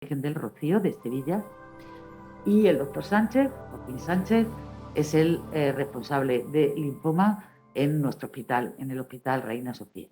Virgen del Rocío de Sevilla, y el doctor Sánchez, Joaquín Sánchez, es el responsable de linfoma en nuestro hospital, en el Hospital Reina Sofía.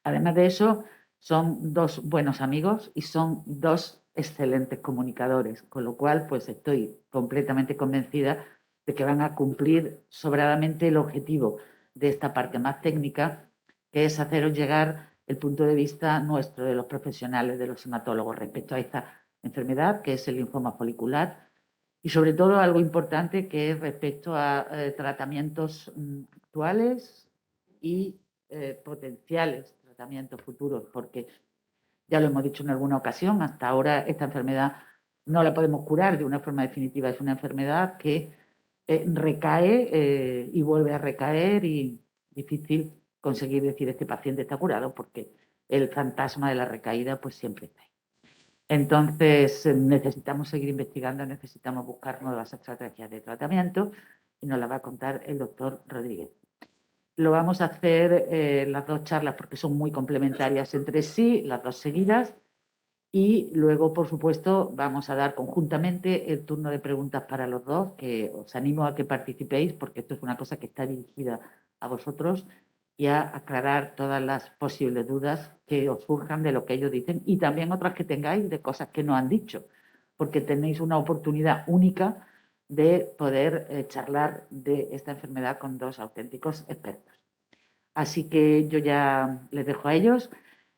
Además de eso, son dos buenos amigos y son dos excelentes comunicadores, con lo cual pues estoy completamente convencida de que van a cumplir sobradamente el objetivo de esta parte más técnica, que es haceros llegar el punto de vista nuestro, de los profesionales, de los hematólogos, respecto a esta enfermedad, que es el linfoma folicular, y sobre todo algo importante, que es respecto a tratamientos actuales y potenciales tratamientos futuros, porque ya lo hemos dicho en alguna ocasión, hasta ahora esta enfermedad no la podemos curar de una forma definitiva, es una enfermedad que recae y vuelve a recaer, y difícil conseguir decir este paciente está curado, porque el fantasma de la recaída pues siempre está ahí. Entonces necesitamos seguir investigando, necesitamos buscar nuevas estrategias de tratamiento, y nos la va a contar el doctor Rodríguez. Lo vamos a hacer las dos charlas porque son muy complementarias entre sí, las dos seguidas, y luego, por supuesto, vamos a dar conjuntamente el turno de preguntas para los dos, que os animo a que participéis porque esto es una cosa que está dirigida a vosotros y a aclarar todas las posibles dudas que os surjan de lo que ellos dicen, y también otras que tengáis de cosas que no han dicho, porque tenéis una oportunidad única de poder charlar de esta enfermedad con dos auténticos expertos. Así que yo ya les dejo a ellos.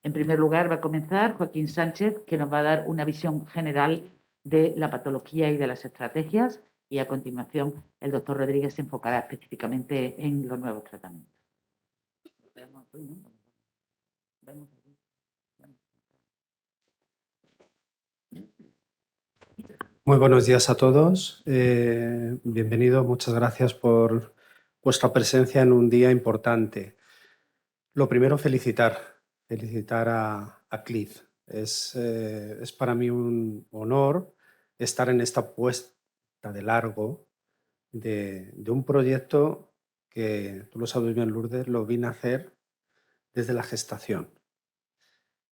En primer lugar va a comenzar Joaquín Sánchez, que nos va a dar una visión general de la patología y de las estrategias, y a continuación el doctor Rodríguez se enfocará específicamente en los nuevos tratamientos. Muy buenos días a todos. Bienvenidos, muchas gracias por vuestra presencia en un día importante. Lo primero, felicitar a Cliff. Es para mí un honor estar en esta puesta de largo de un proyecto que, tú lo sabes bien, Lourdes, lo vine a hacer desde la gestación.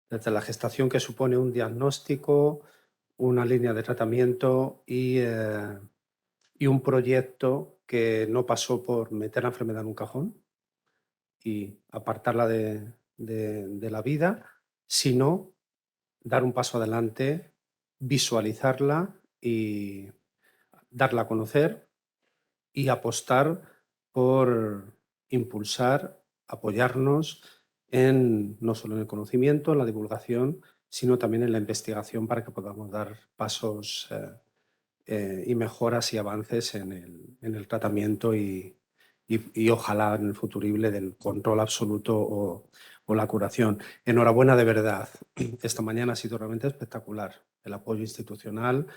Desde la gestación, que supone un diagnóstico, una línea de tratamiento y un proyecto que no pasó por meter la enfermedad en un cajón y apartarla de la vida, sino dar un paso adelante, visualizarla y darla a conocer y apostar por impulsar, apoyarnos no solo en el conocimiento, en la divulgación, sino también en la investigación, para que podamos dar pasos y mejoras y avances en el tratamiento y ojalá en el futurible del control absoluto o la curación. Enhorabuena, de verdad. Esta mañana ha sido realmente espectacular el apoyo institucional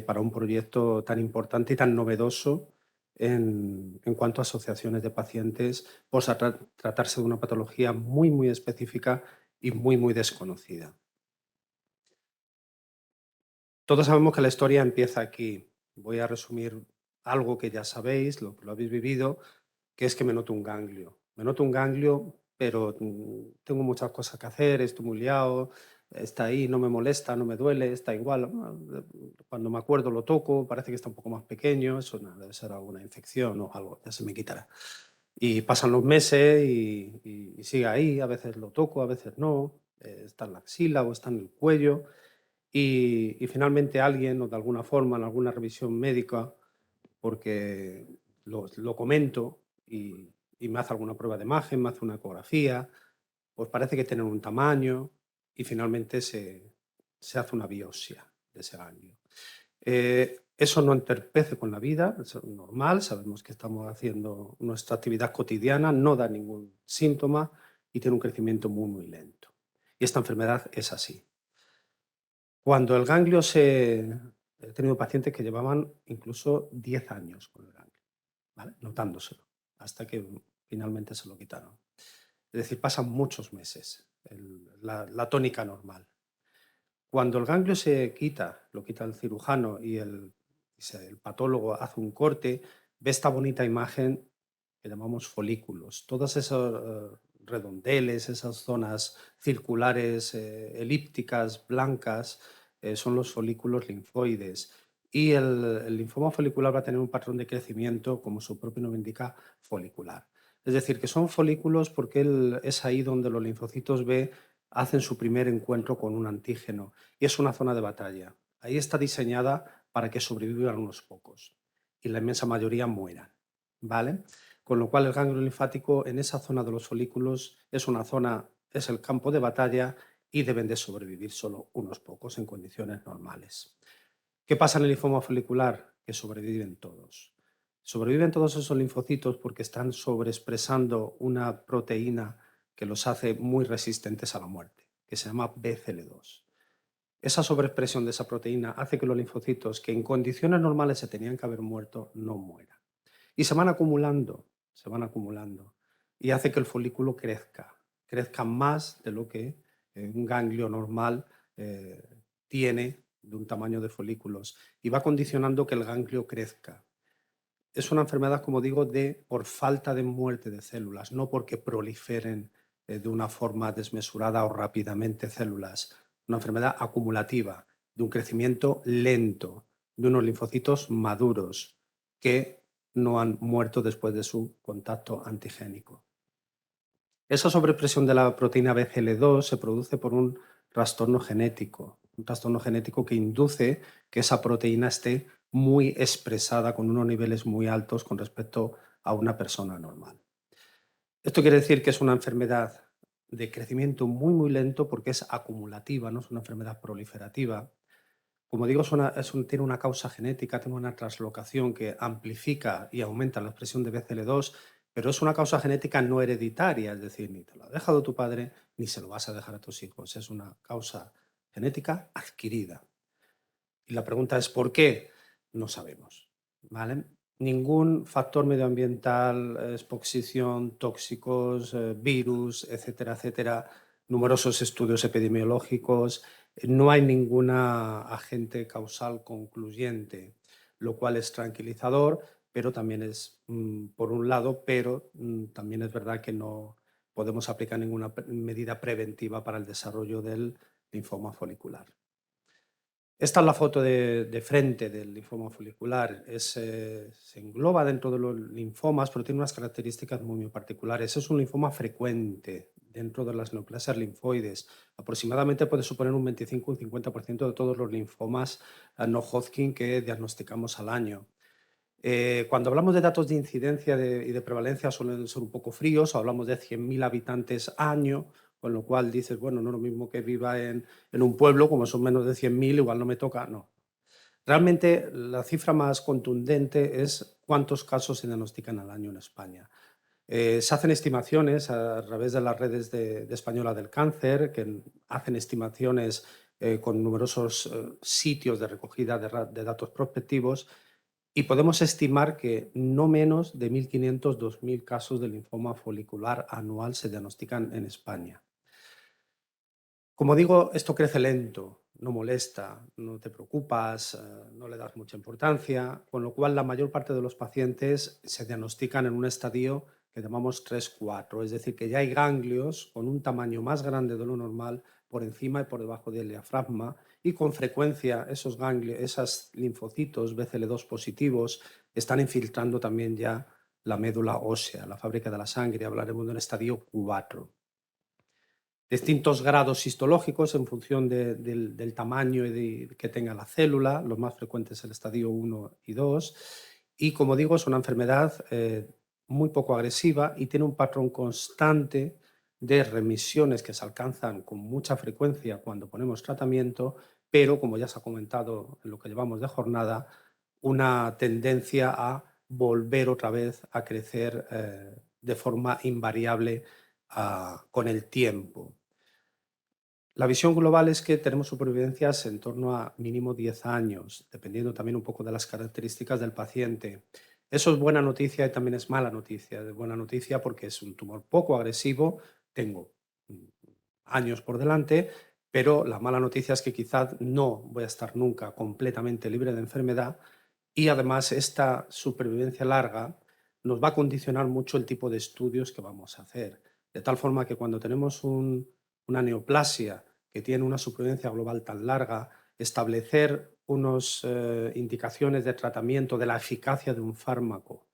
para un proyecto tan importante y tan novedoso en cuanto a asociaciones de pacientes, pues a tratarse de una patología muy, muy específica y muy, muy desconocida. Todos sabemos que la historia empieza aquí. Voy a resumir algo que ya sabéis, lo habéis vivido, que es que me noto un ganglio. Me noto un ganglio, pero tengo muchas cosas que hacer, estoy muy liado, está ahí, no me molesta, no me duele, está igual. Cuando me acuerdo lo toco, parece que está un poco más pequeño, eso debe ser alguna infección o algo, ya se me quitará. Y pasan los meses y sigue ahí, a veces lo toco, a veces no, está en la axila o está en el cuello. Y finalmente alguien, o de alguna forma, en alguna revisión médica, porque lo comento y me hace alguna prueba de imagen, me hace una ecografía, pues parece que tienen un tamaño y finalmente se hace una biopsia de ese ganglio. Eso no interpece con la vida, es normal, sabemos que estamos haciendo nuestra actividad cotidiana, no da ningún síntoma y tiene un crecimiento muy, muy lento. Y esta enfermedad es así. Cuando el ganglio he tenido pacientes que llevaban incluso 10 años con el ganglio, ¿vale? Notándoselo, hasta que finalmente se lo quitaron. Es decir, pasan muchos meses, la tónica normal. Cuando el ganglio se quita, lo quita el cirujano y el patólogo hace un corte, ve esta bonita imagen que llamamos folículos. Todas esas redondeles, esas zonas circulares, elípticas, blancas, son los folículos linfoides. Y el linfoma folicular va a tener un patrón de crecimiento, como su propio nombre indica, folicular. Es decir, que son folículos porque es ahí donde los linfocitos B hacen su primer encuentro con un antígeno y es una zona de batalla. Ahí está diseñada para que sobrevivan unos pocos y la inmensa mayoría mueran, ¿vale? Con lo cual el ganglio linfático en esa zona de los folículos es una zona, es el campo de batalla y deben de sobrevivir solo unos pocos en condiciones normales. ¿Qué pasa en el linfoma folicular? Que sobreviven todos. Sobreviven todos esos linfocitos porque están sobreexpresando una proteína que los hace muy resistentes a la muerte, que se llama BCL2. Esa sobreexpresión de esa proteína hace que los linfocitos que en condiciones normales se tenían que haber muerto no mueran. Y se van acumulando y hace que el folículo crezca más de lo que un ganglio normal tiene de un tamaño de folículos y va condicionando que el ganglio crezca. Es una enfermedad, como digo, por falta de muerte de células, no porque proliferen de una forma desmesurada o rápidamente células. Una enfermedad acumulativa, de un crecimiento lento, de unos linfocitos maduros que no han muerto después de su contacto antigénico. Esa sobrepresión de la proteína BCL2 se produce por un trastorno genético que induce que esa proteína esté muy expresada con unos niveles muy altos con respecto a una persona normal. Esto quiere decir que es una enfermedad de crecimiento muy, muy lento porque es acumulativa, no es una enfermedad proliferativa. Como digo, tiene una causa genética, tiene una translocación que amplifica y aumenta la expresión de BCL2, pero es una causa genética no hereditaria, es decir, ni te lo ha dejado tu padre ni se lo vas a dejar a tus hijos. Es una causa genética adquirida. Y la pregunta es ¿por qué? No sabemos, ¿vale? Ningún factor medioambiental, exposición, tóxicos, virus, etcétera, etcétera, numerosos estudios epidemiológicos, no hay ninguna agente causal concluyente, lo cual es tranquilizador, pero también es, por un lado, pero también es verdad que no podemos aplicar ninguna medida preventiva para el desarrollo del linfoma folicular. Esta es la foto de frente del linfoma folicular. Se engloba dentro de los linfomas, pero tiene unas características muy particulares. Es un linfoma frecuente dentro de las neoplasias linfoides. Aproximadamente puede suponer un 25 o un 50% de todos los linfomas no Hodgkin que diagnosticamos al año. Cuando hablamos de datos de incidencia y de prevalencia suelen ser un poco fríos, hablamos de 100.000 habitantes año, con lo cual dices, bueno, no es lo mismo que viva en un pueblo, como son menos de 100.000, igual no me toca, no. Realmente la cifra más contundente es cuántos casos se diagnostican al año en España. Se hacen estimaciones a través de las redes de Española del Cáncer, que hacen estimaciones con numerosos sitios de recogida de datos prospectivos, y podemos estimar que no menos de 1.500, 2.000 casos de linfoma folicular anual se diagnostican en España. Como digo, esto crece lento, no molesta, no te preocupas, no le das mucha importancia, con lo cual la mayor parte de los pacientes se diagnostican en un estadio que llamamos 3-4, es decir, que ya hay ganglios con un tamaño más grande de lo normal por encima y por debajo del diafragma y con frecuencia esos ganglios, esos linfocitos BCL2 positivos están infiltrando también ya la médula ósea, la fábrica de la sangre, hablaremos de un estadio 4. Distintos grados histológicos en función del tamaño que tenga la célula, los más frecuentes el estadio 1 y 2. Y como digo, es una enfermedad muy poco agresiva y tiene un patrón constante de remisiones que se alcanzan con mucha frecuencia cuando ponemos tratamiento, pero como ya se ha comentado en lo que llevamos de jornada, una tendencia a volver otra vez a crecer de forma invariable con el tiempo. La visión global es que tenemos supervivencias en torno a mínimo 10 años, dependiendo también un poco de las características del paciente. Eso es buena noticia y también es mala noticia. Es buena noticia porque es un tumor poco agresivo, tengo años por delante, pero la mala noticia es que quizás no voy a estar nunca completamente libre de enfermedad y además esta supervivencia larga nos va a condicionar mucho el tipo de estudios que vamos a hacer. De tal forma que cuando tenemos una neoplasia que tiene una supervivencia global tan larga, establecer unas indicaciones de tratamiento de la eficacia de un fármaco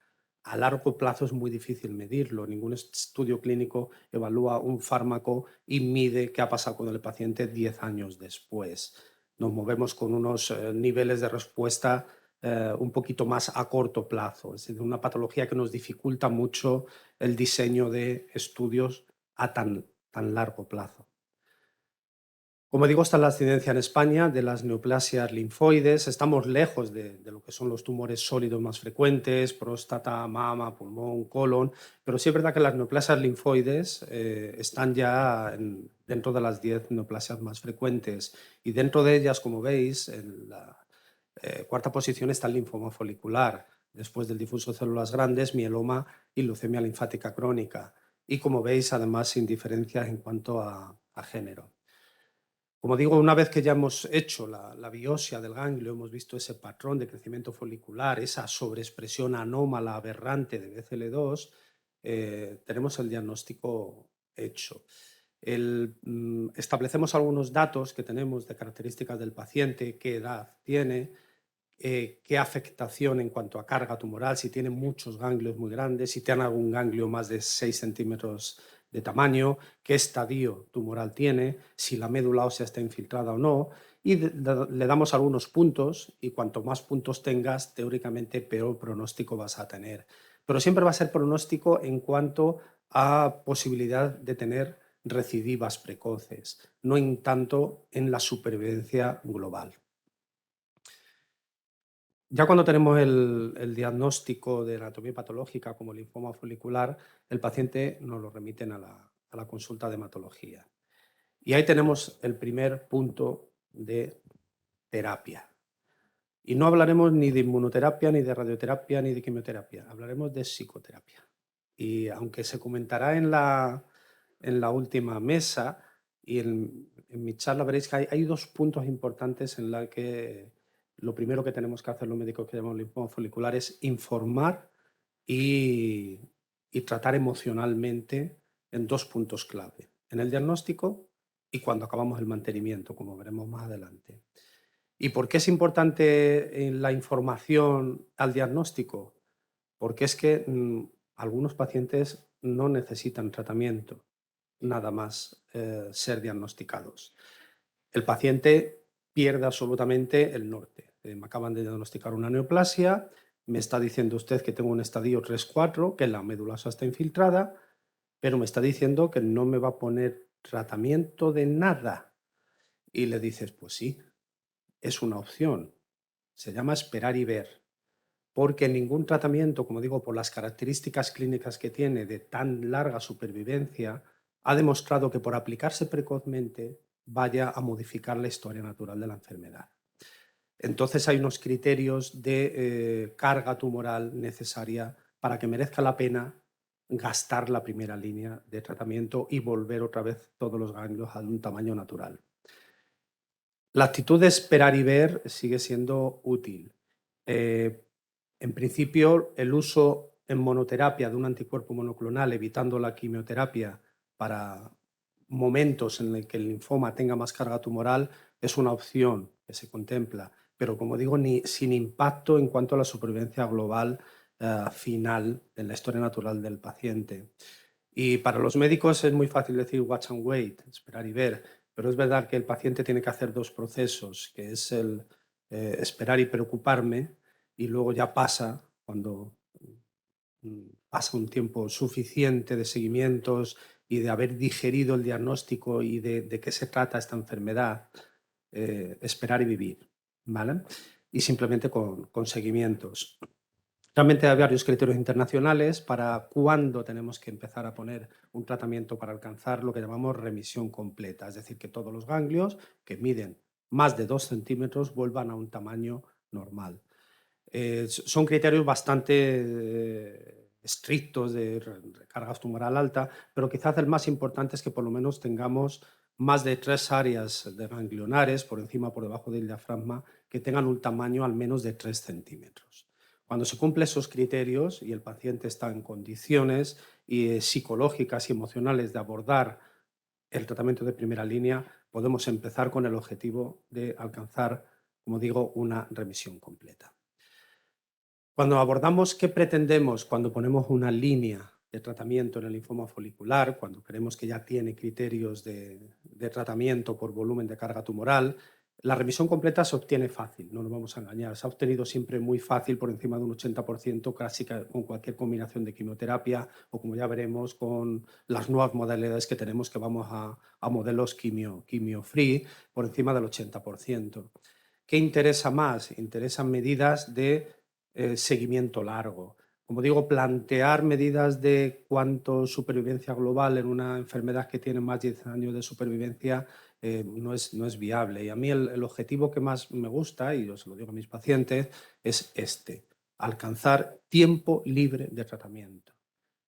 a largo plazo es muy difícil medirlo. Ningún estudio clínico evalúa un fármaco y mide qué ha pasado con el paciente 10 años después. Nos movemos con unos niveles de respuesta un poquito más a corto plazo, es decir, una patología que nos dificulta mucho el diseño de estudios a tan largo plazo. Como digo, está la incidencia en España de las neoplasias linfoides. Estamos lejos de lo que son los tumores sólidos más frecuentes, próstata, mama, pulmón, colon, pero sí es verdad que las neoplasias linfoides están ya dentro de las 10 neoplasias más frecuentes y dentro de ellas, como veis, en la cuarta posición está el linfoma folicular, después del difuso de células grandes, mieloma y leucemia linfática crónica. Y como veis, además, sin diferencias en cuanto a género. Como digo, una vez que ya hemos hecho la biopsia del ganglio, hemos visto ese patrón de crecimiento folicular, esa sobreexpresión anómala aberrante de BCL2, tenemos el diagnóstico hecho. Establecemos algunos datos que tenemos de características del paciente, qué edad tiene, qué afectación en cuanto a carga tumoral, si tiene muchos ganglios muy grandes, si tiene algún ganglio más de 6 centímetros de tamaño, qué estadio tumoral tiene, si la médula ósea está infiltrada o no, y le damos algunos puntos y cuanto más puntos tengas, teóricamente peor pronóstico vas a tener. Pero siempre va a ser pronóstico en cuanto a posibilidad de tener recidivas precoces, no en tanto en la supervivencia global. Ya cuando tenemos el diagnóstico de anatomía patológica como linfoma folicular, el paciente nos lo remiten a la consulta de hematología. Y ahí tenemos el primer punto de terapia. Y no hablaremos ni de inmunoterapia, ni de radioterapia, ni de quimioterapia. Hablaremos de psicoterapia. Y aunque se comentará en la última mesa y en mi charla, veréis que hay dos puntos importantes en la que lo primero que tenemos que hacer los médicos que llamamos linfoma folicular es informar y, y tratar emocionalmente en dos puntos clave, en el diagnóstico y cuando acabamos el mantenimiento, como veremos más adelante. ¿Y por qué es importante la información al diagnóstico? Porque es que algunos pacientes no necesitan tratamiento, nada más ser diagnosticados. El paciente pierde absolutamente el norte. Me acaban de diagnosticar una neoplasia, me está diciendo usted que tengo un estadio 3-4, que la médula ósea está infiltrada, pero me está diciendo que no me va a poner tratamiento de nada. Y le dices, pues sí, es una opción. Se llama esperar y ver. Porque ningún tratamiento, como digo, por las características clínicas que tiene de tan larga supervivencia, ha demostrado que por aplicarse precozmente vaya a modificar la historia natural de la enfermedad. Entonces hay unos criterios de carga tumoral necesaria para que merezca la pena gastar la primera línea de tratamiento y volver otra vez todos los ganglios a un tamaño natural. La actitud de esperar y ver sigue siendo útil. En principio, el uso en monoterapia de un anticuerpo monoclonal, evitando la quimioterapia para momentos en los que el linfoma tenga más carga tumoral, es una opción que se contempla, pero como digo, sin impacto en cuanto a la supervivencia global final en la historia natural del paciente. Y para los médicos es muy fácil decir watch and wait, esperar y ver, pero es verdad que el paciente tiene que hacer dos procesos, que es el esperar y preocuparme, y luego ya pasa, cuando pasa un tiempo suficiente de seguimientos y de haber digerido el diagnóstico y de qué se trata esta enfermedad, esperar y vivir, ¿vale? Y simplemente con seguimientos. Realmente hay varios criterios internacionales para cuándo tenemos que empezar a poner un tratamiento para alcanzar lo que llamamos remisión completa, es decir, que todos los ganglios que miden más de 2 centímetros vuelvan a un tamaño normal. Son criterios bastante estrictos de carga tumoral alta, pero quizás el más importante es que por lo menos tengamos más de 3 áreas de ganglionares, por encima o por debajo del diafragma, que tengan un tamaño al menos de 3 centímetros. Cuando se cumplen esos criterios y el paciente está en condiciones psicológicas y emocionales de abordar el tratamiento de primera línea, podemos empezar con el objetivo de alcanzar, como digo, una remisión completa. Cuando abordamos qué pretendemos cuando ponemos una línea de tratamiento en el linfoma folicular, cuando creemos que ya tiene criterios de tratamiento por volumen de carga tumoral, la remisión completa se obtiene fácil, no nos vamos a engañar. Se ha obtenido siempre muy fácil, por encima de un 80%, casi con cualquier combinación de quimioterapia o, como ya veremos, con las nuevas modalidades que tenemos, que vamos a modelos quimio-free, por encima del 80%. ¿Qué interesa más? Interesan medidas de seguimiento largo. Como digo, plantear medidas de cuánto supervivencia global en una enfermedad que tiene más de 10 años de supervivencia no es viable. Y a mí el objetivo que más me gusta, y yo se lo digo a mis pacientes, es alcanzar tiempo libre de tratamiento.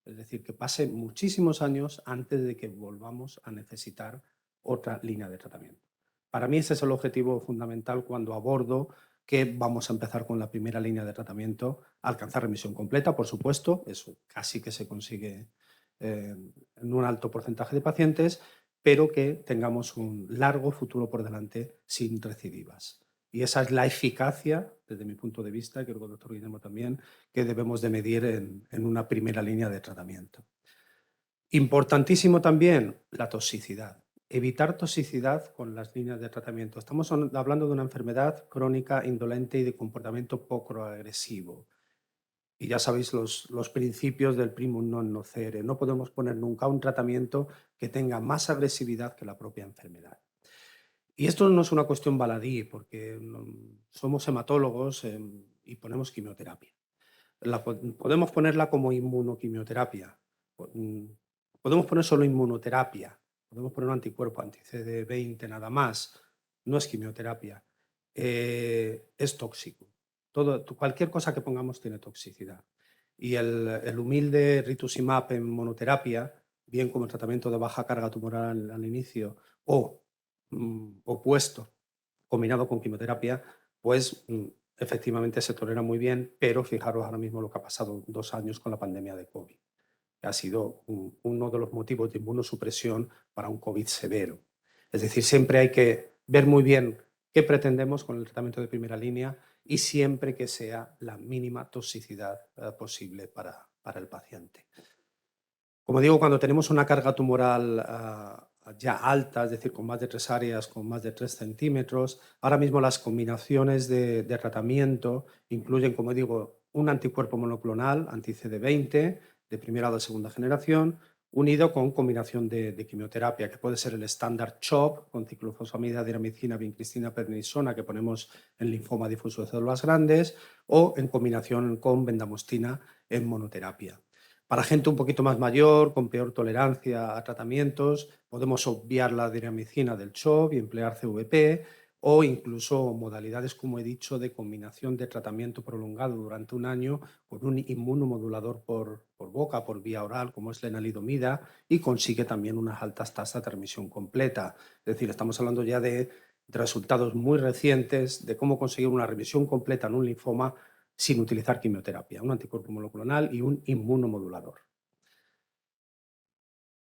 Es decir, que pase muchísimos años antes de que volvamos a necesitar otra línea de tratamiento. Para mí ese es el objetivo fundamental cuando abordo que vamos a empezar con la primera línea de tratamiento, alcanzar remisión completa, por supuesto, eso casi que se consigue en un alto porcentaje de pacientes, pero que tengamos un largo futuro por delante sin recidivas. Y esa es la eficacia, desde mi punto de vista, y creo que el doctor Guillermo también, que debemos de medir en una primera línea de tratamiento. Importantísimo también la toxicidad. Evitar toxicidad con las líneas de tratamiento. Estamos hablando de una enfermedad crónica, indolente y de comportamiento poco agresivo. Y ya sabéis los principios del primum non nocere. No podemos poner nunca un tratamiento que tenga más agresividad que la propia enfermedad. Y esto no es una cuestión baladí, porque somos hematólogos y ponemos quimioterapia. Podemos ponerla como inmunoquimioterapia. Podemos poner solo inmunoterapia. Podemos poner un anticuerpo anti-CD20 nada más. No es quimioterapia. Es tóxico. Cualquier cosa que pongamos tiene toxicidad. Y el humilde rituximab en monoterapia, bien como el tratamiento de baja carga tumoral al inicio o opuesto, combinado con quimioterapia, pues efectivamente se tolera muy bien, pero fijaros ahora mismo lo que ha pasado 2 años con la pandemia de COVID, que ha sido uno de los motivos de inmunosupresión para un COVID severo. Es decir, siempre hay que ver muy bien qué pretendemos con el tratamiento de primera línea y siempre que sea la mínima toxicidad posible para el paciente. Como digo, cuando tenemos una carga tumoral ya alta, es decir, con más de 3 áreas, con más de 3 centímetros, ahora mismo las combinaciones de tratamiento incluyen, como digo, un anticuerpo monoclonal, anti-CD20, de primera o de segunda generación, unido con combinación de quimioterapia, que puede ser el estándar CHOP, con ciclofosfamida, diramicina, vincristina, prednisona, que ponemos en linfoma difuso de células grandes, o en combinación con bendamustina en monoterapia. Para gente un poquito más mayor, con peor tolerancia a tratamientos, podemos obviar la diramicina del CHOP y emplear CVP o incluso modalidades, como he dicho, de combinación de tratamiento prolongado durante un año con un inmunomodulador por boca, por vía oral, como es lenalidomida, y consigue también unas altas tasas de remisión completa. Es decir, estamos hablando ya de resultados muy recientes de cómo conseguir una remisión completa en un linfoma sin utilizar quimioterapia, un anticuerpo monoclonal y un inmunomodulador.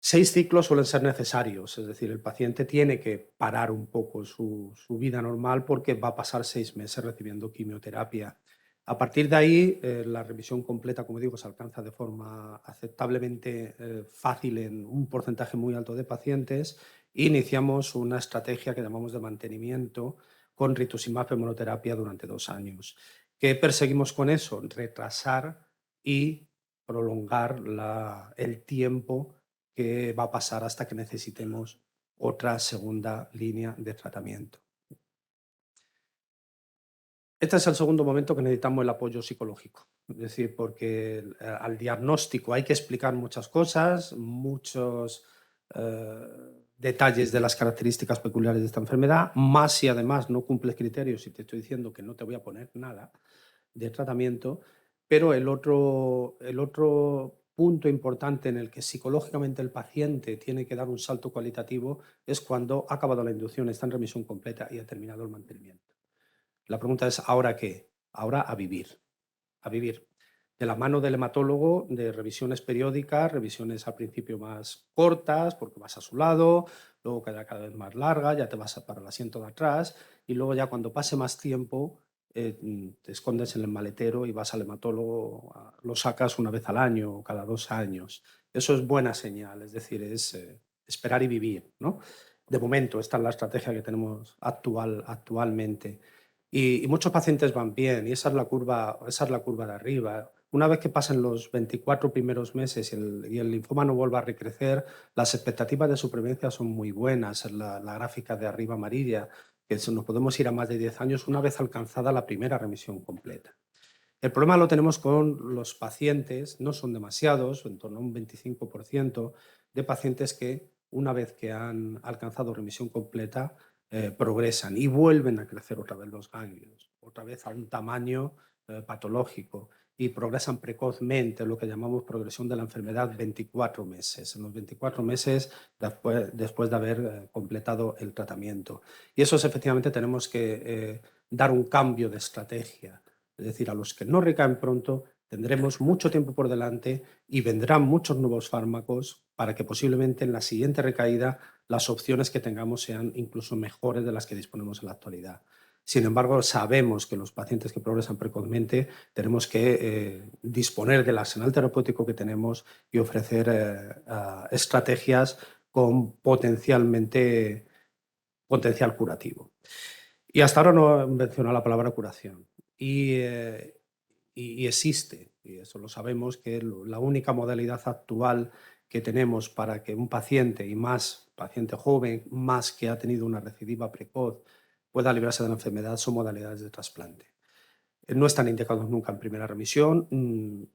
6 ciclos suelen ser necesarios, es decir, el paciente tiene que parar un poco su vida normal porque va a pasar 6 meses recibiendo quimioterapia. A partir de ahí, la remisión completa, como digo, se alcanza de forma aceptablemente fácil en un porcentaje muy alto de pacientes. Iniciamos una estrategia que llamamos de mantenimiento con rituximab en monoterapia durante 2 años. ¿Qué perseguimos con eso? Retrasar y prolongar el tiempo que va a pasar hasta que necesitemos otra segunda línea de tratamiento. Este es el segundo momento que necesitamos el apoyo psicológico. Es decir, porque al diagnóstico hay que explicar muchas cosas, muchos detalles de las características peculiares de esta enfermedad, más si además no cumples criterios y te estoy diciendo que no te voy a poner nada de tratamiento, pero el otro punto importante en el que psicológicamente el paciente tiene que dar un salto cualitativo es cuando ha acabado la inducción, está en remisión completa y ha terminado el mantenimiento. La pregunta es, ¿ahora qué? Ahora a vivir a vivir. De la mano del hematólogo, de revisiones periódicas, revisiones al principio más cortas, porque vas a su lado, luego cada vez más larga, ya te vas para el asiento de atrás, y luego ya cuando pase más tiempo te escondes en el maletero y vas al hematólogo, lo sacas una vez al año o cada 2 años. Eso es buena señal, es decir, es esperar y vivir, ¿no? De momento, esta es la estrategia que tenemos actualmente. Y muchos pacientes van bien, y esa es la curva de arriba. Una vez que pasen los 24 primeros meses y el linfoma no vuelva a recrecer, las expectativas de supervivencia son muy buenas. En la gráfica de arriba amarilla, que nos podemos ir a más de 10 años una vez alcanzada la primera remisión completa. El problema lo tenemos con los pacientes, no son demasiados, en torno a un 25% de pacientes que una vez que han alcanzado remisión completa progresan y vuelven a crecer otra vez los ganglios, otra vez a un tamaño patológico y progresan precozmente, lo que llamamos progresión de la enfermedad 24 meses, en los 24 meses después de haber completado el tratamiento. Y eso es efectivamente tenemos que dar un cambio de estrategia. Es decir, a los que no recaen pronto tendremos mucho tiempo por delante y vendrán muchos nuevos fármacos para que posiblemente en la siguiente recaída las opciones que tengamos sean incluso mejores de las que disponemos en la actualidad. Sin embargo, sabemos que los pacientes que progresan precozmente tenemos que disponer del arsenal terapéutico que tenemos y ofrecer estrategias con potencial curativo. Y hasta ahora no he mencionado la palabra curación. Y existe, y eso lo sabemos, que la única modalidad actual que tenemos para que un paciente, y más paciente joven, más que ha tenido una recidiva precoz, pueda librarse de la enfermedad son modalidades de trasplante. No están indicados nunca en primera remisión,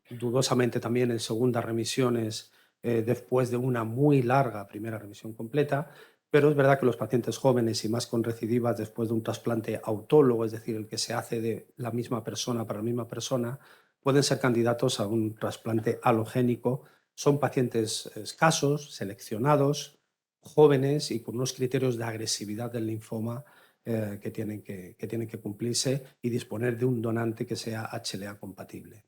dudosamente también en segundas remisiones después de una muy larga primera remisión completa, pero es verdad que los pacientes jóvenes y más con recidivas después de un trasplante autólogo, es decir, el que se hace de la misma persona para la misma persona, pueden ser candidatos a un trasplante alogénico. Son pacientes escasos, seleccionados, jóvenes y con unos criterios de agresividad del linfoma que tienen que cumplirse y disponer de un donante que sea HLA compatible.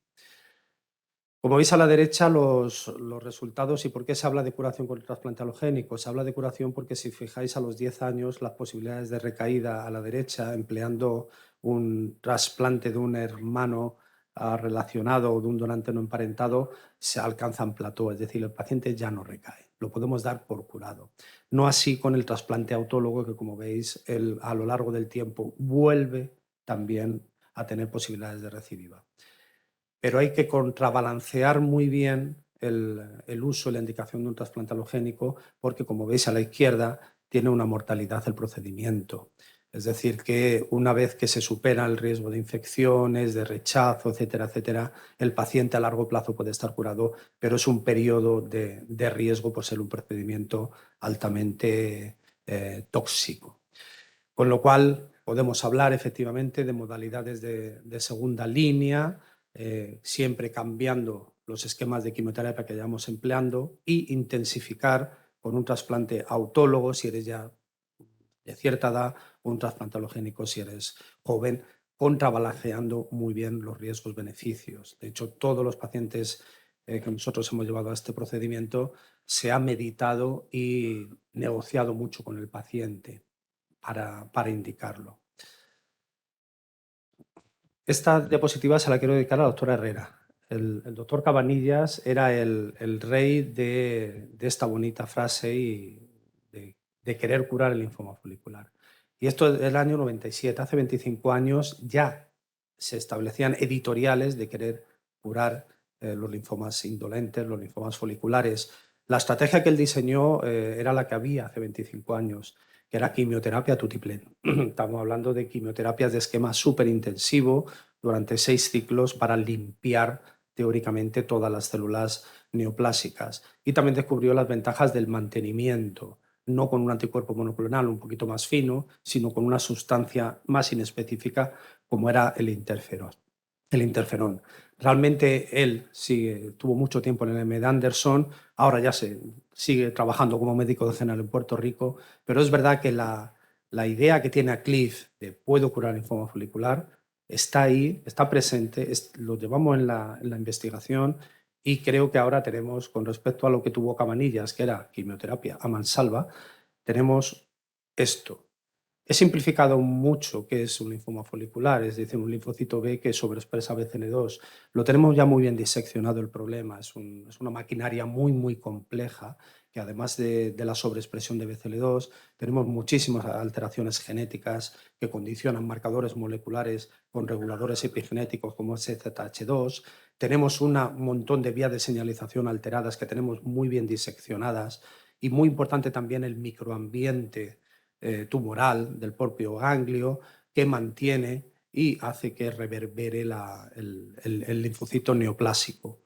Como veis a la derecha los resultados y por qué se habla de curación con el trasplante alogénico. Se habla de curación porque si fijáis a los 10 años las posibilidades de recaída a la derecha empleando un trasplante de un hermano relacionado o de un donante no emparentado se alcanzan plató, es decir, el paciente ya no recae, lo podemos dar por curado. No así con el trasplante autólogo que como veis a lo largo del tiempo vuelve también a tener posibilidades de recidiva. Pero hay que contrabalancear muy bien el uso y la indicación de un trasplante alogénico porque, como veis a la izquierda, tiene una mortalidad el procedimiento. Es decir, que una vez que se supera el riesgo de infecciones, de rechazo, etcétera, etcétera, el paciente a largo plazo puede estar curado, pero es un periodo de riesgo por ser un procedimiento altamente tóxico. Con lo cual, podemos hablar efectivamente de modalidades de segunda línea, siempre cambiando los esquemas de quimioterapia que vayamos empleando e intensificar con un trasplante autólogo si eres ya de cierta edad o un trasplante alogénico si eres joven, contrabalanceando muy bien los riesgos-beneficios. De hecho, todos los pacientes que nosotros hemos llevado a este procedimiento se ha meditado y negociado mucho con el paciente para indicarlo. Esta diapositiva se la quiero dedicar a la doctora Herrera. El doctor Cabanillas era el rey de esta bonita frase y de querer curar el linfoma folicular. Y esto es el año 97, hace 25 años ya se establecían editoriales de querer curar los linfomas indolentes, los linfomas foliculares. La estrategia que él diseñó era la que había hace 25 años, que era quimioterapia tutiplén. Estamos hablando de quimioterapias de esquema superintensivo durante 6 ciclos para limpiar teóricamente todas las células neoplásicas. Y también descubrió las ventajas del mantenimiento, no con un anticuerpo monoclonal un poquito más fino, sino con una sustancia más inespecífica como era el interferón. Realmente él tuvo mucho tiempo en el M. Anderson, ahora ya sigue trabajando como médico general en Puerto Rico, pero es verdad que la idea que tiene Cliff de puedo curar linfoma folicular está ahí, está presente, lo llevamos en la investigación y creo que ahora tenemos, con respecto a lo que tuvo Cabanillas, que era quimioterapia a mansalva, tenemos esto. He simplificado mucho qué es un linfoma folicular, es decir, un linfocito B que sobreexpresa BCL2. Lo tenemos ya muy bien diseccionado el problema, es una maquinaria muy, muy compleja que además de la sobreexpresión de BCL2, tenemos muchísimas alteraciones genéticas que condicionan marcadores moleculares con reguladores epigenéticos como SZH2. Tenemos un montón de vías de señalización alteradas que tenemos muy bien diseccionadas y muy importante también el microambiente tumoral del propio ganglio que mantiene y hace que reverbere el linfocito neoplásico.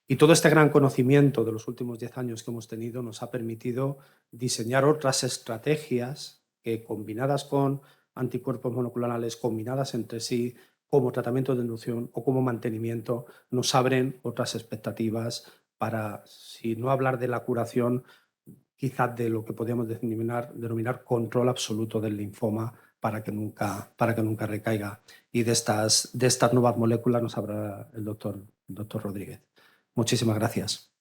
Y todo este gran conocimiento de los últimos 10 años que hemos tenido nos ha permitido diseñar otras estrategias que, combinadas con anticuerpos monoclonales, combinadas entre sí como tratamiento de inducción o como mantenimiento, nos abren otras expectativas para, si no hablar de la curación, quizás de lo que podríamos denominar control absoluto del linfoma para que nunca recaiga. Y de estas nuevas moléculas nos habla el doctor Rodríguez. Muchísimas gracias.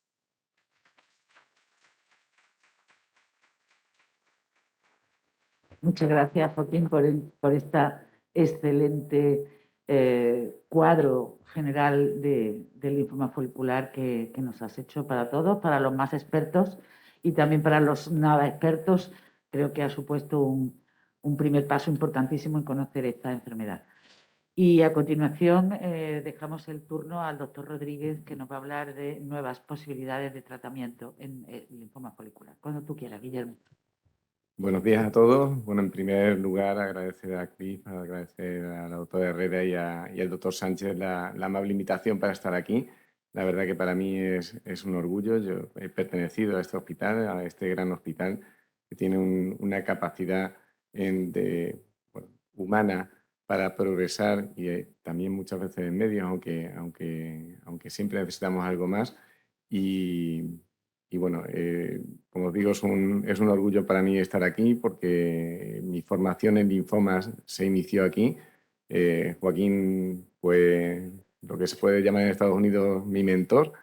Muchas gracias, Joaquín, por esta excelente cuadro general del linfoma folicular que nos has hecho para todos, para los más expertos y también para los nada expertos. Creo que ha supuesto un primer paso importantísimo en conocer esta enfermedad. Y a continuación dejamos el turno al doctor Rodríguez, que nos va a hablar de nuevas posibilidades de tratamiento en el linfoma folicular. Cuando tú quieras, Guillermo. Buenos días a todos. Bueno, en primer lugar, agradecer a Cris, agradecer a la doctora Herrera y al doctor Sánchez la amable invitación para estar aquí. La verdad que para mí es un orgullo. Yo he pertenecido a este hospital, a este gran hospital, que tiene una capacidad bueno, humana para progresar y también muchas veces en medios, aunque siempre necesitamos algo más. Y bueno, como os digo, es un orgullo para mí estar aquí porque mi formación en linfomas se inició aquí. Joaquín fue lo que se puede llamar en Estados Unidos mi mentor.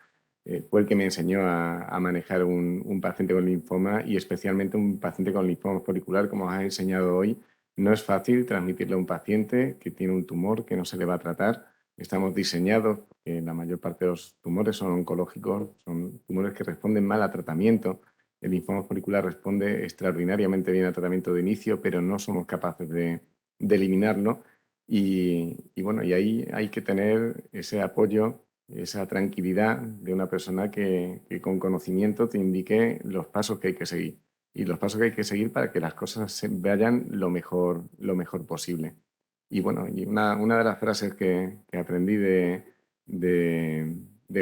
Fue el que me enseñó a manejar un paciente con linfoma y especialmente un paciente con linfoma folicular, como os he enseñado hoy. No es fácil transmitirle a un paciente que tiene un tumor que no se le va a tratar. Estamos diseñados, la mayor parte de los tumores son oncológicos, son tumores que responden mal a tratamiento. El linfoma folicular responde extraordinariamente bien al tratamiento de inicio, pero no somos capaces de eliminarlo. Bueno, y ahí hay que tener ese apoyo, esa tranquilidad de una persona que con conocimiento te indique los pasos que hay que seguir. Y los pasos que hay que seguir para que las cosas se vayan lo mejor posible. Y bueno, y una de las frases que aprendí de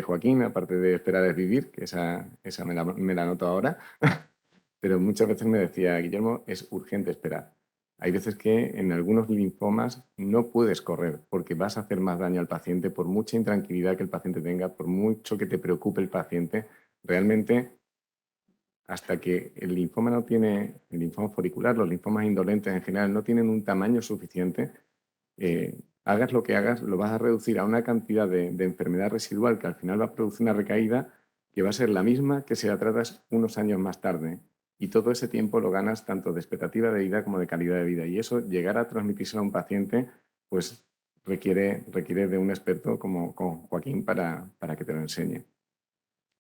Joaquín, aparte de esperar es vivir, que esa me la noto ahora, pero muchas veces me decía, Guillermo, es urgente esperar. Hay veces que en algunos linfomas no puedes correr porque vas a hacer más daño al paciente por mucha intranquilidad que el paciente tenga, por mucho que te preocupe el paciente. Realmente, hasta que el linfoma no tiene, el linfoma folicular, los linfomas indolentes en general no tienen un tamaño suficiente, hagas lo que hagas, lo vas a reducir a una cantidad de enfermedad residual que al final va a producir una recaída que va a ser la misma que si la tratas unos años más tarde. Y todo ese tiempo lo ganas tanto de expectativa de vida como de calidad de vida. Y eso, llegar a transmitírselo a un paciente, pues requiere de un experto como Joaquín para que te lo enseñe.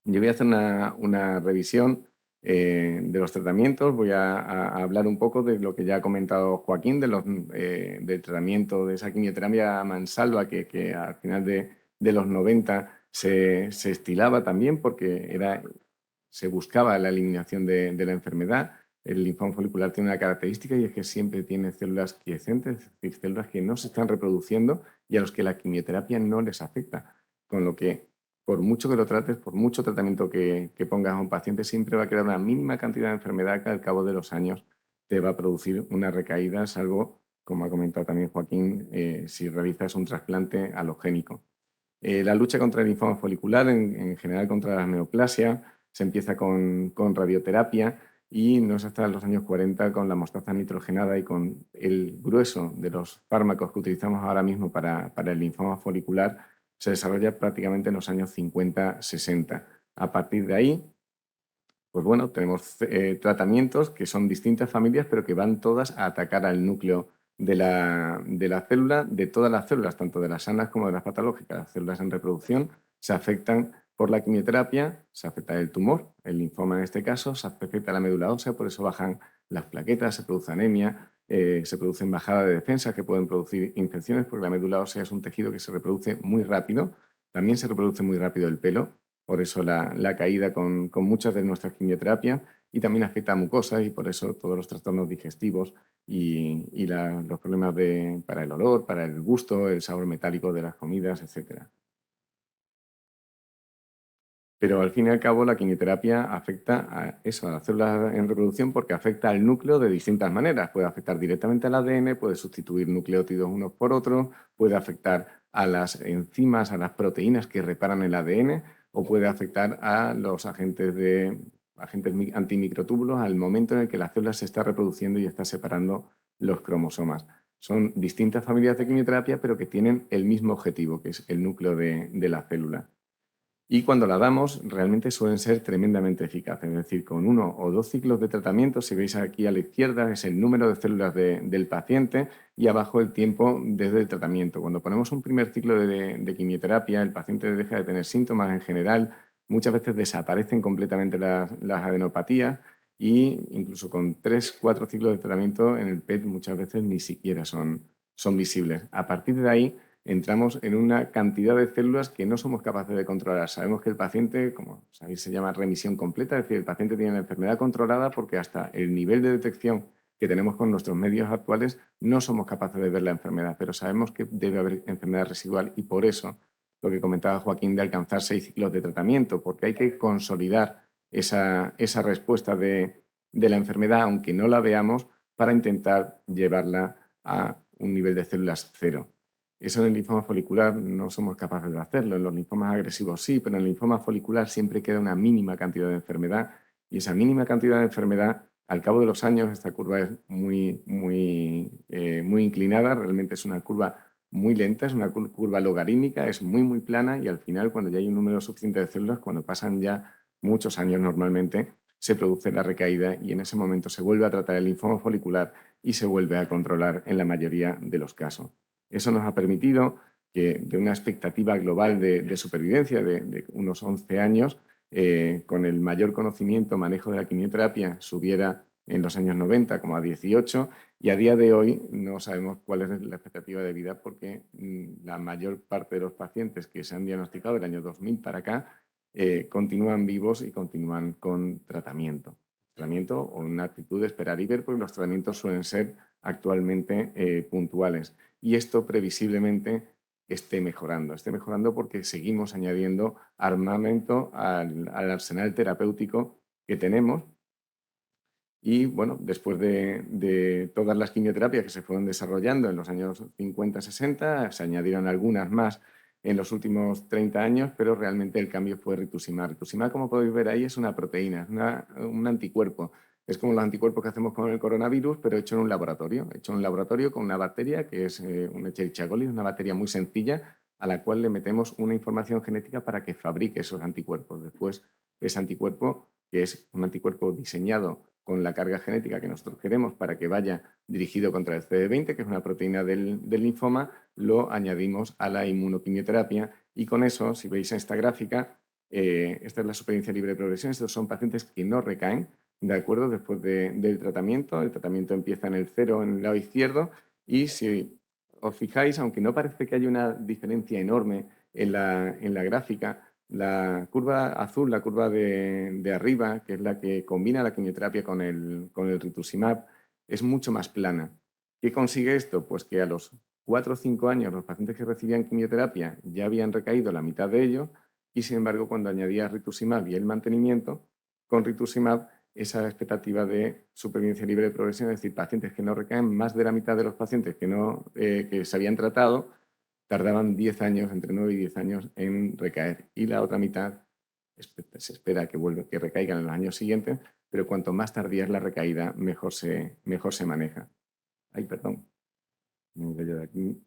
Yo voy a hacer una revisión de los tratamientos. Voy a hablar un poco de lo que ya ha comentado Joaquín, del tratamiento de esa quimioterapia mansalva que al final de los 90 se estilaba también porque se buscaba la eliminación de la enfermedad. El linfoma folicular tiene una característica y es que siempre tiene células quiescentes, es decir, células que no se están reproduciendo y a los que la quimioterapia no les afecta. Con lo que, por mucho que lo trates, por mucho tratamiento que pongas a un paciente, siempre va a crear una mínima cantidad de enfermedad que al cabo de los años te va a producir una recaída, salvo, como ha comentado también Joaquín, si realizas un trasplante alogénico. La lucha contra el linfoma folicular, en general contra la neoplasia, se empieza con radioterapia y no es hasta los años 40 con la mostaza nitrogenada y con el grueso de los fármacos que utilizamos ahora mismo para el linfoma folicular se desarrolla prácticamente en los años 50-60. A partir de ahí, pues bueno, tenemos tratamientos que son distintas familias, pero que van todas a atacar al núcleo de la célula, de todas las células, tanto de las sanas como de las patológicas. Las células en reproducción se afectan por la quimioterapia, se afecta el tumor, el linfoma en este caso, se afecta la médula ósea, por eso bajan las plaquetas, se produce anemia, se producen bajadas de defensa que pueden producir infecciones, porque la médula ósea es un tejido que se reproduce muy rápido. También se reproduce muy rápido el pelo, por eso la caída con muchas de nuestras quimioterapias, y también afecta a mucosas y por eso todos los trastornos digestivos y los problemas para el olor, para el gusto, el sabor metálico de las comidas, etc. Pero al fin y al cabo la quimioterapia afecta a eso, a las células en reproducción, porque afecta al núcleo de distintas maneras. Puede afectar directamente al ADN, puede sustituir nucleótidos unos por otros, puede afectar a las enzimas, a las proteínas que reparan el ADN, o puede afectar a los agentes antimicrotúbulos al momento en el que la célula se está reproduciendo y está separando los cromosomas. Son distintas familias de quimioterapia, pero que tienen el mismo objetivo, que es el núcleo de la célula. Y cuando la damos, realmente suelen ser tremendamente eficaces. Es decir, con 1 o 2 ciclos de tratamiento, si veis aquí a la izquierda, es el número de células del paciente y abajo el tiempo desde el tratamiento. Cuando ponemos un primer ciclo de quimioterapia, el paciente deja de tener síntomas en general, muchas veces desaparecen completamente las adenopatías e incluso con 3-4 ciclos de tratamiento en el PET muchas veces ni siquiera son visibles. A partir de ahí, entramos en una cantidad de células que no somos capaces de controlar. Sabemos que el paciente, como sabéis, se llama remisión completa, es decir, el paciente tiene la enfermedad controlada porque hasta el nivel de detección que tenemos con nuestros medios actuales no somos capaces de ver la enfermedad, pero sabemos que debe haber enfermedad residual y por eso lo que comentaba Joaquín de alcanzar 6 ciclos de tratamiento, porque hay que consolidar esa respuesta de la enfermedad, aunque no la veamos, para intentar llevarla a un nivel de células cero. Eso en el linfoma folicular no somos capaces de hacerlo. En los linfomas agresivos sí, pero en el linfoma folicular siempre queda una mínima cantidad de enfermedad y esa mínima cantidad de enfermedad, al cabo de los años, esta curva es muy inclinada, realmente es una curva muy lenta, es una curva logarítmica, es muy plana y al final, cuando ya hay un número suficiente de células, cuando pasan ya muchos años normalmente, se produce la recaída y en ese momento se vuelve a tratar el linfoma folicular y se vuelve a controlar en la mayoría de los casos. Eso nos ha permitido que de una expectativa global de supervivencia de unos 11 años, con el mayor conocimiento, manejo de la quimioterapia, subiera en los años 90 como a 18 y a día de hoy no sabemos cuál es la expectativa de vida porque la mayor parte de los pacientes que se han diagnosticado del año 2000 para acá continúan vivos y continúan con tratamiento. Tratamiento o una actitud de esperar y ver, porque los tratamientos suelen ser actualmente puntuales. Y esto previsiblemente esté mejorando porque seguimos añadiendo armamento al arsenal terapéutico que tenemos. Y bueno, después de todas las quimioterapias que se fueron desarrollando en los años 50-60, se añadieron algunas más en los últimos 30 años, pero realmente el cambio fue rituximab. Rituximab, como podéis ver ahí, es una proteína, es un anticuerpo. Es como los anticuerpos que hacemos con el coronavirus, pero hecho en un laboratorio. Hecho en un laboratorio con una bacteria que es un Escherichia coli, una bacteria muy sencilla a la cual le metemos una información genética para que fabrique esos anticuerpos. Después, ese anticuerpo, que es un anticuerpo diseñado con la carga genética que nosotros queremos para que vaya dirigido contra el CD20, que es una proteína del linfoma, lo añadimos a la inmunoquimioterapia y con eso, si veis en esta gráfica, esta es la supervivencia libre de progresión. Estos son pacientes que no recaen, ¿de acuerdo? Después del tratamiento. El tratamiento empieza en el 0 en el lado izquierdo y si os fijáis, aunque no parece que haya una diferencia enorme en la gráfica, la curva azul, la curva de arriba, que es la que combina la quimioterapia con el rituximab, es mucho más plana. ¿Qué consigue esto? Pues que a los 4 o 5 años los pacientes que recibían quimioterapia ya habían recaído la mitad de ellos y, sin embargo, cuando añadía rituximab y el mantenimiento, con rituximab esa expectativa de supervivencia libre de progresión, es decir, pacientes que no recaen, más de la mitad de los pacientes que se habían tratado tardaban 10 años, entre 9 y 10 años en recaer y la otra mitad se espera que recaigan en los años siguientes, pero cuanto más tardía es la recaída, mejor se maneja. Ay, perdón. Me he ido de aquí.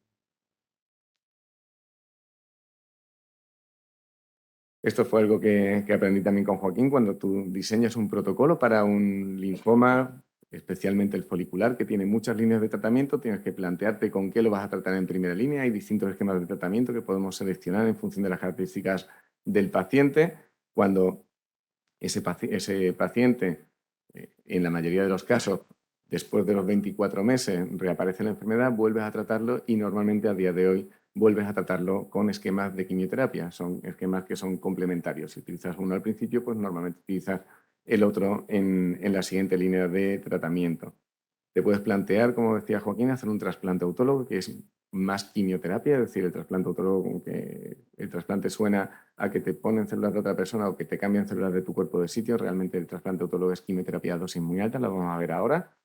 Esto fue algo que aprendí también con Joaquín. Cuando tú diseñas un protocolo para un linfoma, especialmente el folicular, que tiene muchas líneas de tratamiento, tienes que plantearte con qué lo vas a tratar en primera línea. Hay distintos esquemas de tratamiento que podemos seleccionar en función de las características del paciente. Cuando ese paciente, en la mayoría de los casos, después de los 24 meses, reaparece la enfermedad, vuelves a tratarlo y normalmente a día de hoy vuelves a tratarlo con esquemas de quimioterapia. Son esquemas que son complementarios. Si utilizas uno al principio, pues normalmente utilizas el otro en la siguiente línea de tratamiento. Te puedes plantear, como decía Joaquín, hacer un trasplante autólogo, que es más quimioterapia, es decir, el trasplante autólogo, como que el trasplante suena a que te ponen células de otra persona o que te cambian células de tu cuerpo de sitio. Realmente el trasplante autólogo es quimioterapia a dosis muy alta, la vamos a ver ahora.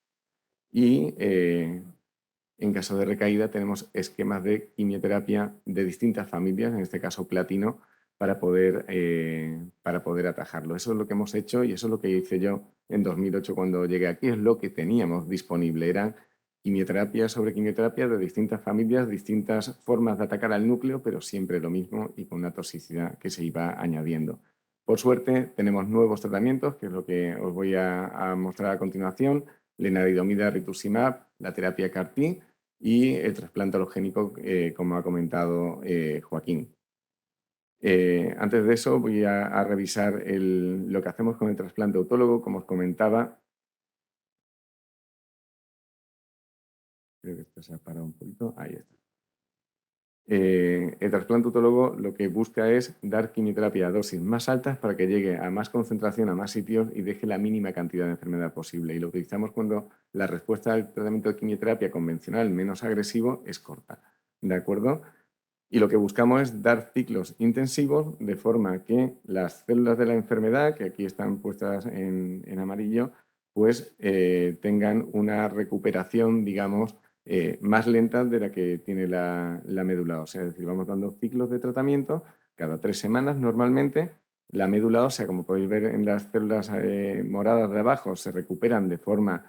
Y en caso de recaída tenemos esquemas de quimioterapia de distintas familias, en este caso platino, para poder atajarlo. Eso es lo que hemos hecho y eso es lo que hice yo en 2008 cuando llegué aquí. Es lo que teníamos disponible. Eran quimioterapia sobre quimioterapia de distintas familias, distintas formas de atacar al núcleo, pero siempre lo mismo y con una toxicidad que se iba añadiendo. Por suerte tenemos nuevos tratamientos, que es lo que os voy a mostrar a continuación. Lenalidomida, rituximab, la terapia CAR-T y el trasplante alogénico, como ha comentado Joaquín. Antes de eso voy a revisar lo que hacemos con el trasplante autólogo, como os comentaba. Creo que esto se ha parado un poquito. Ahí está. El trasplante autólogo lo que busca es dar quimioterapia a dosis más altas para que llegue a más concentración, a más sitios y deje la mínima cantidad de enfermedad posible. Y lo utilizamos cuando la respuesta al tratamiento de quimioterapia convencional menos agresivo es corta. ¿De acuerdo? Y lo que buscamos es dar ciclos intensivos de forma que las células de la enfermedad, que aquí están puestas en amarillo, pues tengan una recuperación, digamos, más lenta de la que tiene la médula ósea. Es decir, vamos dando ciclos de tratamiento cada 3 semanas normalmente. La médula ósea, como podéis ver en las células moradas de abajo, se recuperan de forma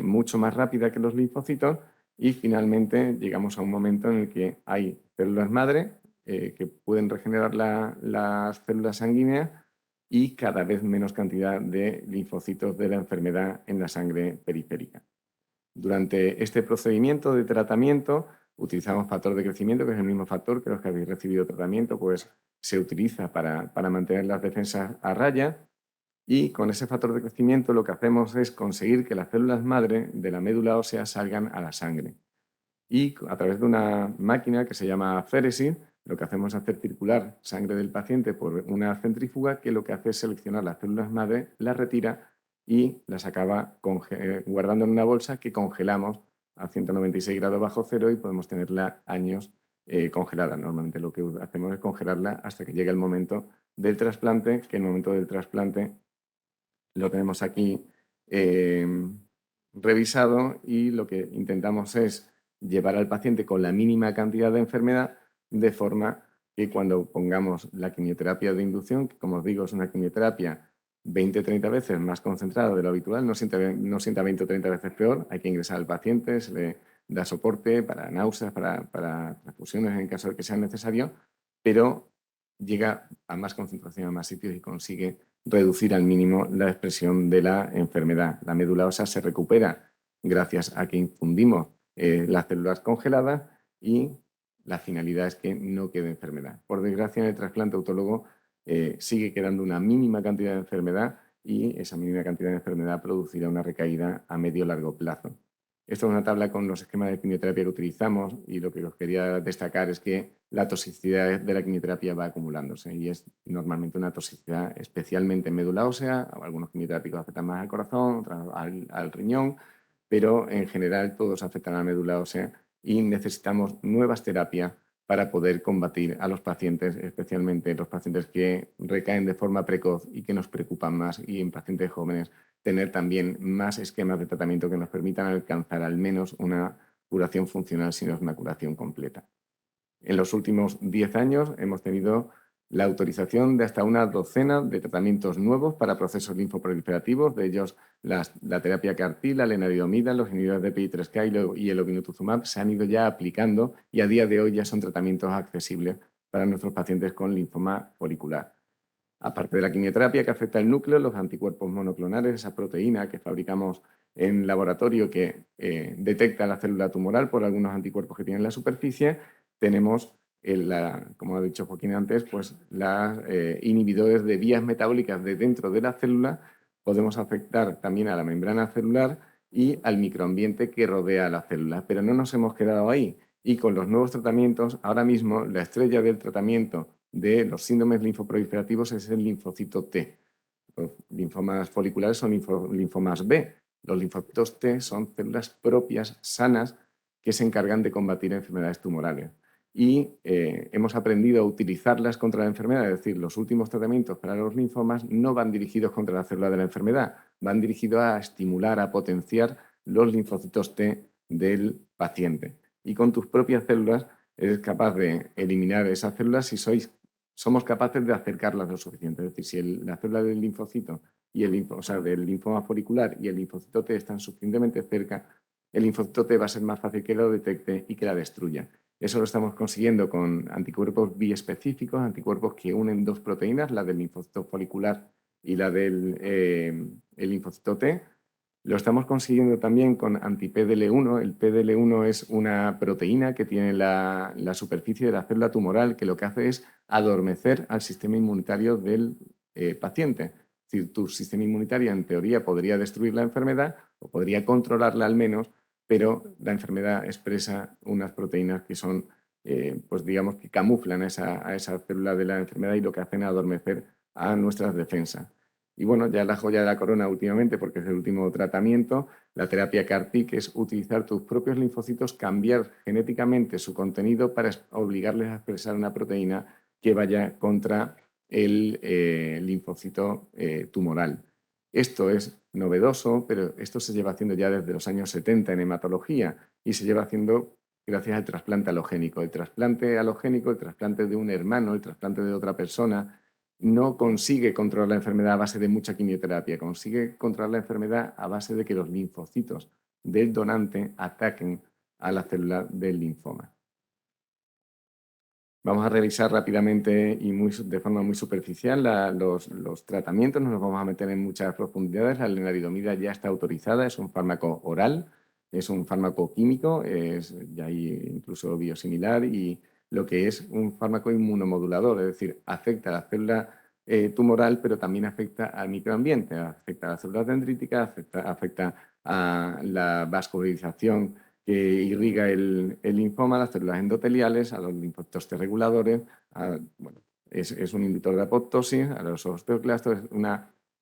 mucho más rápida que los linfocitos. Y finalmente llegamos a un momento en el que hay células madre que pueden regenerar las células sanguíneas y cada vez menos cantidad de linfocitos de la enfermedad en la sangre periférica. Durante este procedimiento de tratamiento utilizamos factor de crecimiento, que es el mismo factor que los que habéis recibido tratamiento, pues se utiliza para mantener las defensas a raya. Y con ese factor de crecimiento lo que hacemos es conseguir que las células madre de la médula ósea salgan a la sangre. Y a través de una máquina que se llama féresis, lo que hacemos es hacer circular sangre del paciente por una centrífuga que lo que hace es seleccionar las células madre, las retira y las acaba guardando en una bolsa que congelamos a 196 grados bajo cero y podemos tenerla años congelada. Normalmente lo que hacemos es congelarla hasta que llegue el momento del trasplante, que el momento del trasplante lo tenemos aquí revisado y lo que intentamos es llevar al paciente con la mínima cantidad de enfermedad de forma que cuando pongamos la quimioterapia de inducción, que como os digo es una quimioterapia 20-30 veces más concentrada de lo habitual, no sienta 20 o 30 veces peor, hay que ingresar al paciente, se le da soporte para náuseas, para transfusiones en caso de que sea necesario, pero llega a más concentración, a más sitios y consigue reducir al mínimo la expresión de la enfermedad. La médula ósea se recupera gracias a que infundimos las células congeladas y la finalidad es que no quede enfermedad. Por desgracia, en el trasplante autólogo sigue quedando una mínima cantidad de enfermedad y esa mínima cantidad de enfermedad producirá una recaída a medio largo plazo. Esto es una tabla con los esquemas de quimioterapia que utilizamos y lo que os quería destacar es que la toxicidad de la quimioterapia va acumulándose y es normalmente una toxicidad especialmente en médula ósea. Algunos quimioterápicos afectan más al corazón, otros al riñón, pero en general todos afectan a la médula ósea y necesitamos nuevas terapias para poder combatir a los pacientes, especialmente los pacientes que recaen de forma precoz y que nos preocupan más, y en pacientes jóvenes tener también más esquemas de tratamiento que nos permitan alcanzar al menos una curación funcional si no es una curación completa. En los últimos 10 años hemos tenido la autorización de hasta una docena de tratamientos nuevos para procesos linfoproliferativos, de ellos la terapia CAR-T, la lenalidomida, los inhibidores de PI3K y el obinutuzumab se han ido ya aplicando y a día de hoy ya son tratamientos accesibles para nuestros pacientes con linfoma folicular. Aparte de la quimioterapia que afecta el núcleo, los anticuerpos monoclonales, esa proteína que fabricamos en laboratorio que detecta la célula tumoral por algunos anticuerpos que tiene en la superficie, tenemos, como ha dicho Joaquín antes, pues los inhibidores de vías metabólicas de dentro de la célula. Podemos afectar también a la membrana celular y al microambiente que rodea a la célula, pero no nos hemos quedado ahí. Y con los nuevos tratamientos, ahora mismo la estrella del tratamiento de los síndromes linfoproliferativos es el linfocito T. Los linfomas foliculares son linfomas B. Los linfocitos T son células propias, sanas, que se encargan de combatir enfermedades tumorales. Y hemos aprendido a utilizarlas contra la enfermedad, es decir, los últimos tratamientos para los linfomas no van dirigidos contra la célula de la enfermedad, van dirigidos a estimular, a potenciar los linfocitos T del paciente. Y con tus propias células eres capaz de eliminar esas células si somos capaces de acercarlas lo suficiente. Es decir, si la célula del linfocito y del linfoma folicular y el linfocito T están suficientemente cerca, el linfocito T va a ser más fácil que lo detecte y que la destruya. Eso lo estamos consiguiendo con anticuerpos biespecíficos, anticuerpos que unen dos proteínas, la del linfocito folicular y la del linfocito T. Lo estamos consiguiendo también con anti-PDL1. El PDL1 es una proteína que tiene la superficie de la célula tumoral que lo que hace es adormecer al sistema inmunitario del paciente. Es decir, tu sistema inmunitario en teoría podría destruir la enfermedad o podría controlarla al menos, pero la enfermedad expresa unas proteínas que son, pues digamos, que camuflan a esa célula de la enfermedad y lo que hacen es adormecer a nuestras defensas. Y bueno, ya la joya de la corona últimamente, porque es el último tratamiento, la terapia CAR-T, que es utilizar tus propios linfocitos, cambiar genéticamente su contenido para obligarles a expresar una proteína que vaya contra el linfocito tumoral. Esto es novedoso, pero esto se lleva haciendo ya desde los años 70 en hematología y se lleva haciendo gracias al trasplante alogénico. El trasplante alogénico, el trasplante de un hermano, el trasplante de otra persona, no consigue controlar la enfermedad a base de mucha quimioterapia, consigue controlar la enfermedad a base de que los linfocitos del donante ataquen a la célula del linfoma. Vamos a revisar rápidamente y de forma muy superficial los tratamientos, no nos vamos a meter en muchas profundidades. La lenalidomida ya está autorizada, es un fármaco oral, es un fármaco químico, ya hay incluso biosimilar y lo que es un fármaco inmunomodulador, es decir, afecta a la célula tumoral, pero también afecta al microambiente, afecta a las células dendríticas, afecta a la vascularización que irriga el linfoma, las células endoteliales, a los linfocitos T reguladores, es un inhibitor de apoptosis, a los osteoclastos, es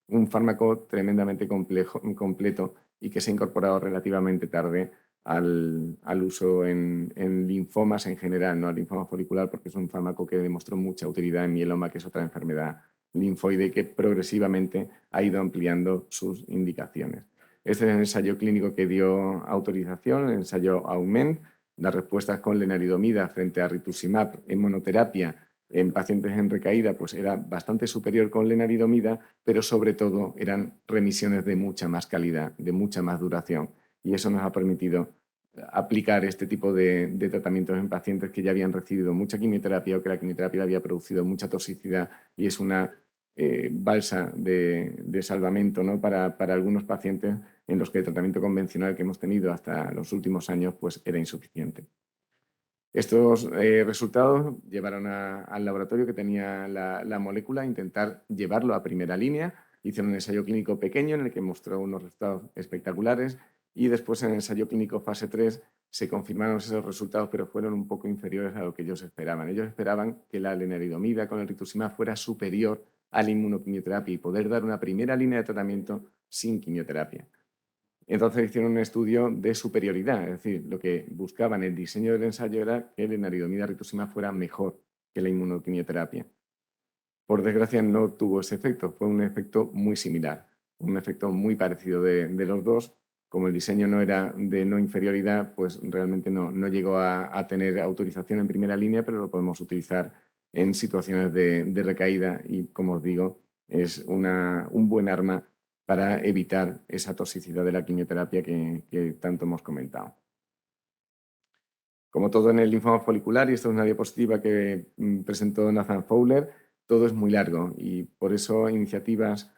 un fármaco tremendamente completo y que se ha incorporado relativamente tarde al uso en linfomas en general, no al linfoma folicular, porque es un fármaco que demostró mucha utilidad en mieloma, que es otra enfermedad linfoide que progresivamente ha ido ampliando sus indicaciones. Este es el ensayo clínico que dio autorización, el ensayo AUMENT. Las respuestas con lenalidomida frente a rituximab en monoterapia en pacientes en recaída pues era bastante superior con lenalidomida, pero sobre todo eran remisiones de mucha más calidad, de mucha más duración. Y eso nos ha permitido aplicar este tipo de tratamientos en pacientes que ya habían recibido mucha quimioterapia o que la quimioterapia había producido mucha toxicidad y es una balsa de salvamento, ¿no? para algunos pacientes en los que el tratamiento convencional que hemos tenido hasta los últimos años pues, era insuficiente. Estos resultados llevaron al laboratorio que tenía la molécula a intentar llevarlo a primera línea. Hicieron un ensayo clínico pequeño en el que mostró unos resultados espectaculares y después en el ensayo clínico fase 3 se confirmaron esos resultados, pero fueron un poco inferiores a lo que ellos esperaban. Ellos esperaban que la lenalidomida con el rituximab fuera superior a la inmunoquimioterapia y poder dar una primera línea de tratamiento sin quimioterapia. Entonces hicieron un estudio de superioridad, es decir, lo que buscaban en el diseño del ensayo era que la lenalidomida rituximab fuera mejor que la inmunoquimioterapia. Por desgracia no tuvo ese efecto, fue un efecto muy similar, un efecto muy parecido de los dos. Como el diseño no era de no inferioridad, pues realmente no llegó a tener autorización en primera línea, pero lo podemos utilizar en situaciones de recaída y, como os digo, es un buen arma para evitar esa toxicidad de la quimioterapia que tanto hemos comentado. Como todo en el linfoma folicular, y esto es una diapositiva que presentó Nathan Fowler, todo es muy largo y por eso iniciativas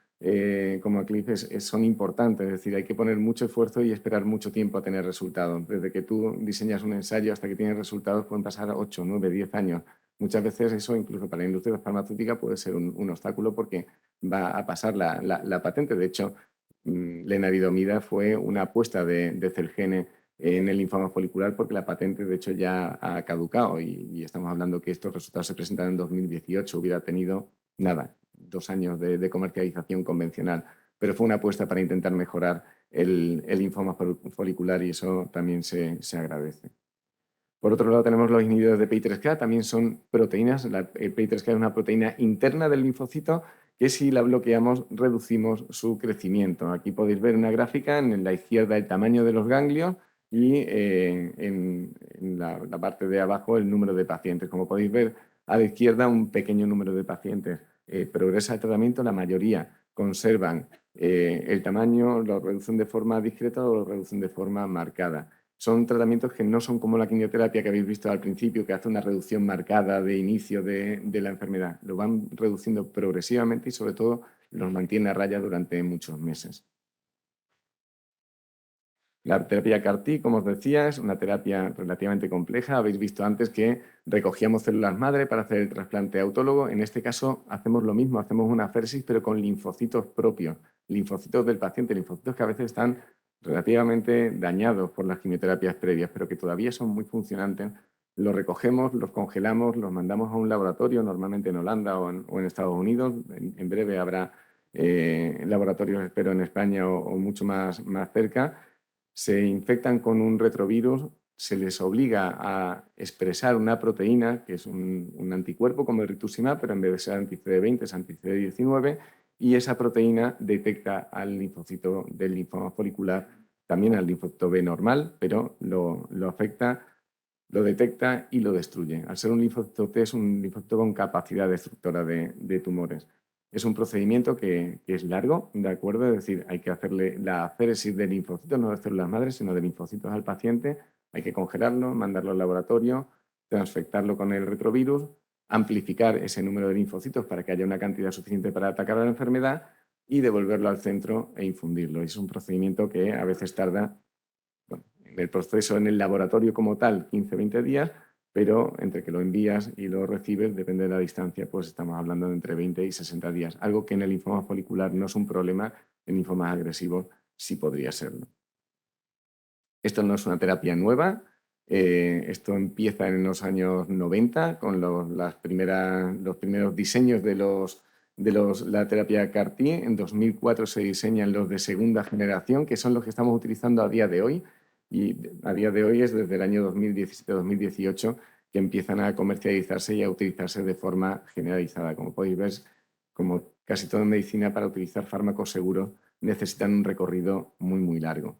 como Eclipse son importantes, es decir, hay que poner mucho esfuerzo y esperar mucho tiempo a tener resultados. Desde que tú diseñas un ensayo hasta que tienes resultados pueden pasar 8, 9, 10 años. Muchas veces eso, incluso para la industria farmacéutica, puede ser un obstáculo porque va a pasar la patente. De hecho, lenalidomida fue una apuesta de Celgene en el linfoma folicular porque la patente, de hecho, ya ha caducado y estamos hablando que estos resultados se presentaron en 2018. Hubiera tenido, nada, 2 años de comercialización convencional, pero fue una apuesta para intentar mejorar el linfoma folicular y eso también se agradece. Por otro lado, tenemos los inhibidores de PI3K, también son proteínas. El PI3K es una proteína interna del linfocito que si la bloqueamos reducimos su crecimiento. Aquí podéis ver una gráfica en la izquierda el tamaño de los ganglios y en la parte de abajo el número de pacientes. Como podéis ver a la izquierda un pequeño número de pacientes progresa el tratamiento, la mayoría conservan el tamaño, lo reducen de forma discreta o lo reducen de forma marcada. Son tratamientos que no son como la quimioterapia que habéis visto al principio, que hace una reducción marcada de inicio de la enfermedad. Lo van reduciendo progresivamente y sobre todo los mantiene a raya durante muchos meses. La terapia CAR-T, como os decía, es una terapia relativamente compleja. Habéis visto antes que recogíamos células madre para hacer el trasplante autólogo. En este caso hacemos lo mismo, hacemos una aféresis pero con linfocitos propios, linfocitos del paciente, linfocitos que a veces están relativamente dañados por las quimioterapias previas, pero que todavía son muy funcionantes. Los recogemos, los congelamos, los mandamos a un laboratorio, normalmente en Holanda o en Estados Unidos. En breve habrá laboratorios, espero, en España o mucho más cerca. Se infectan con un retrovirus, se les obliga a expresar una proteína, que es un anticuerpo como el rituximab, pero en vez de ser anti-CD20 es anti-CD19, y esa proteína detecta al linfocito del linfoma folicular, también al linfocito B normal, pero lo afecta, lo detecta y lo destruye. Al ser un linfocito T es un linfocito con capacidad destructora de tumores. Es un procedimiento que es largo, ¿de acuerdo? Es decir, hay que hacerle la aféresis de linfocitos, no de células madres, sino de linfocitos al paciente. Hay que congelarlo, mandarlo al laboratorio, transfectarlo con el retrovirus, amplificar ese número de linfocitos para que haya una cantidad suficiente para atacar a la enfermedad y devolverlo al centro e infundirlo. Es un procedimiento que a veces tarda, bueno, en el proceso en el laboratorio como tal, 15-20 días, pero entre que lo envías y lo recibes, depende de la distancia, pues estamos hablando de entre 20 y 60 días. Algo que en el linfoma folicular no es un problema, en linfomas agresivos sí podría serlo. Esto no es una terapia nueva, esto empieza en los años 90 con los primeros diseños de la terapia CAR-T. En 2004 se diseñan los de segunda generación, que son los que estamos utilizando a día de hoy. Y a día de hoy es desde el año 2017-2018 que empiezan a comercializarse y a utilizarse de forma generalizada. Como podéis ver, como casi todo en medicina, para utilizar fármacos seguros necesitan un recorrido muy, muy largo.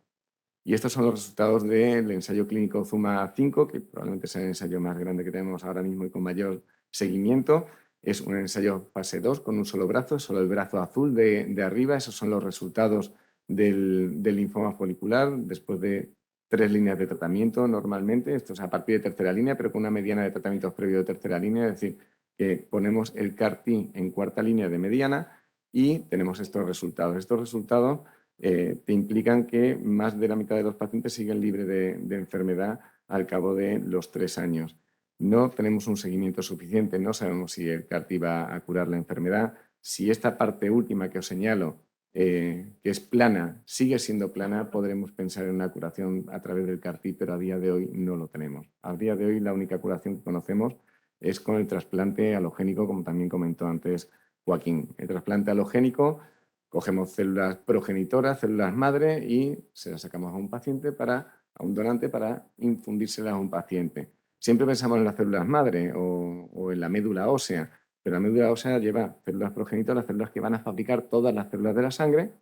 Y estos son los resultados del ensayo clínico ZUMA-5, que probablemente sea el ensayo más grande que tenemos ahora mismo y con mayor seguimiento. Es un ensayo fase 2 con un solo brazo, solo el brazo azul de arriba. Esos son los resultados del linfoma folicular después de 3 líneas de tratamiento normalmente. Esto es a partir de tercera línea, pero con una mediana de tratamientos previo de tercera línea. Es decir, que ponemos el CAR-T en cuarta línea de mediana y tenemos estos resultados. Estos resultados te implican que más de la mitad de los pacientes siguen libres de enfermedad al cabo de los 3 años. No tenemos un seguimiento suficiente, no sabemos si el CAR-T va a curar la enfermedad. Si esta parte última que os señalo, que es plana, sigue siendo plana, podremos pensar en una curación a través del CAR-T, pero a día de hoy no lo tenemos. A día de hoy la única curación que conocemos es con el trasplante alogénico, como también comentó antes Joaquín. El trasplante alogénico, cogemos células progenitoras, células madre y se las sacamos a un paciente a un donante para infundírselas a un paciente. Siempre pensamos en las células madre o en la médula ósea, pero la médula ósea lleva células progenitoras, células que van a fabricar todas las células de la sangre,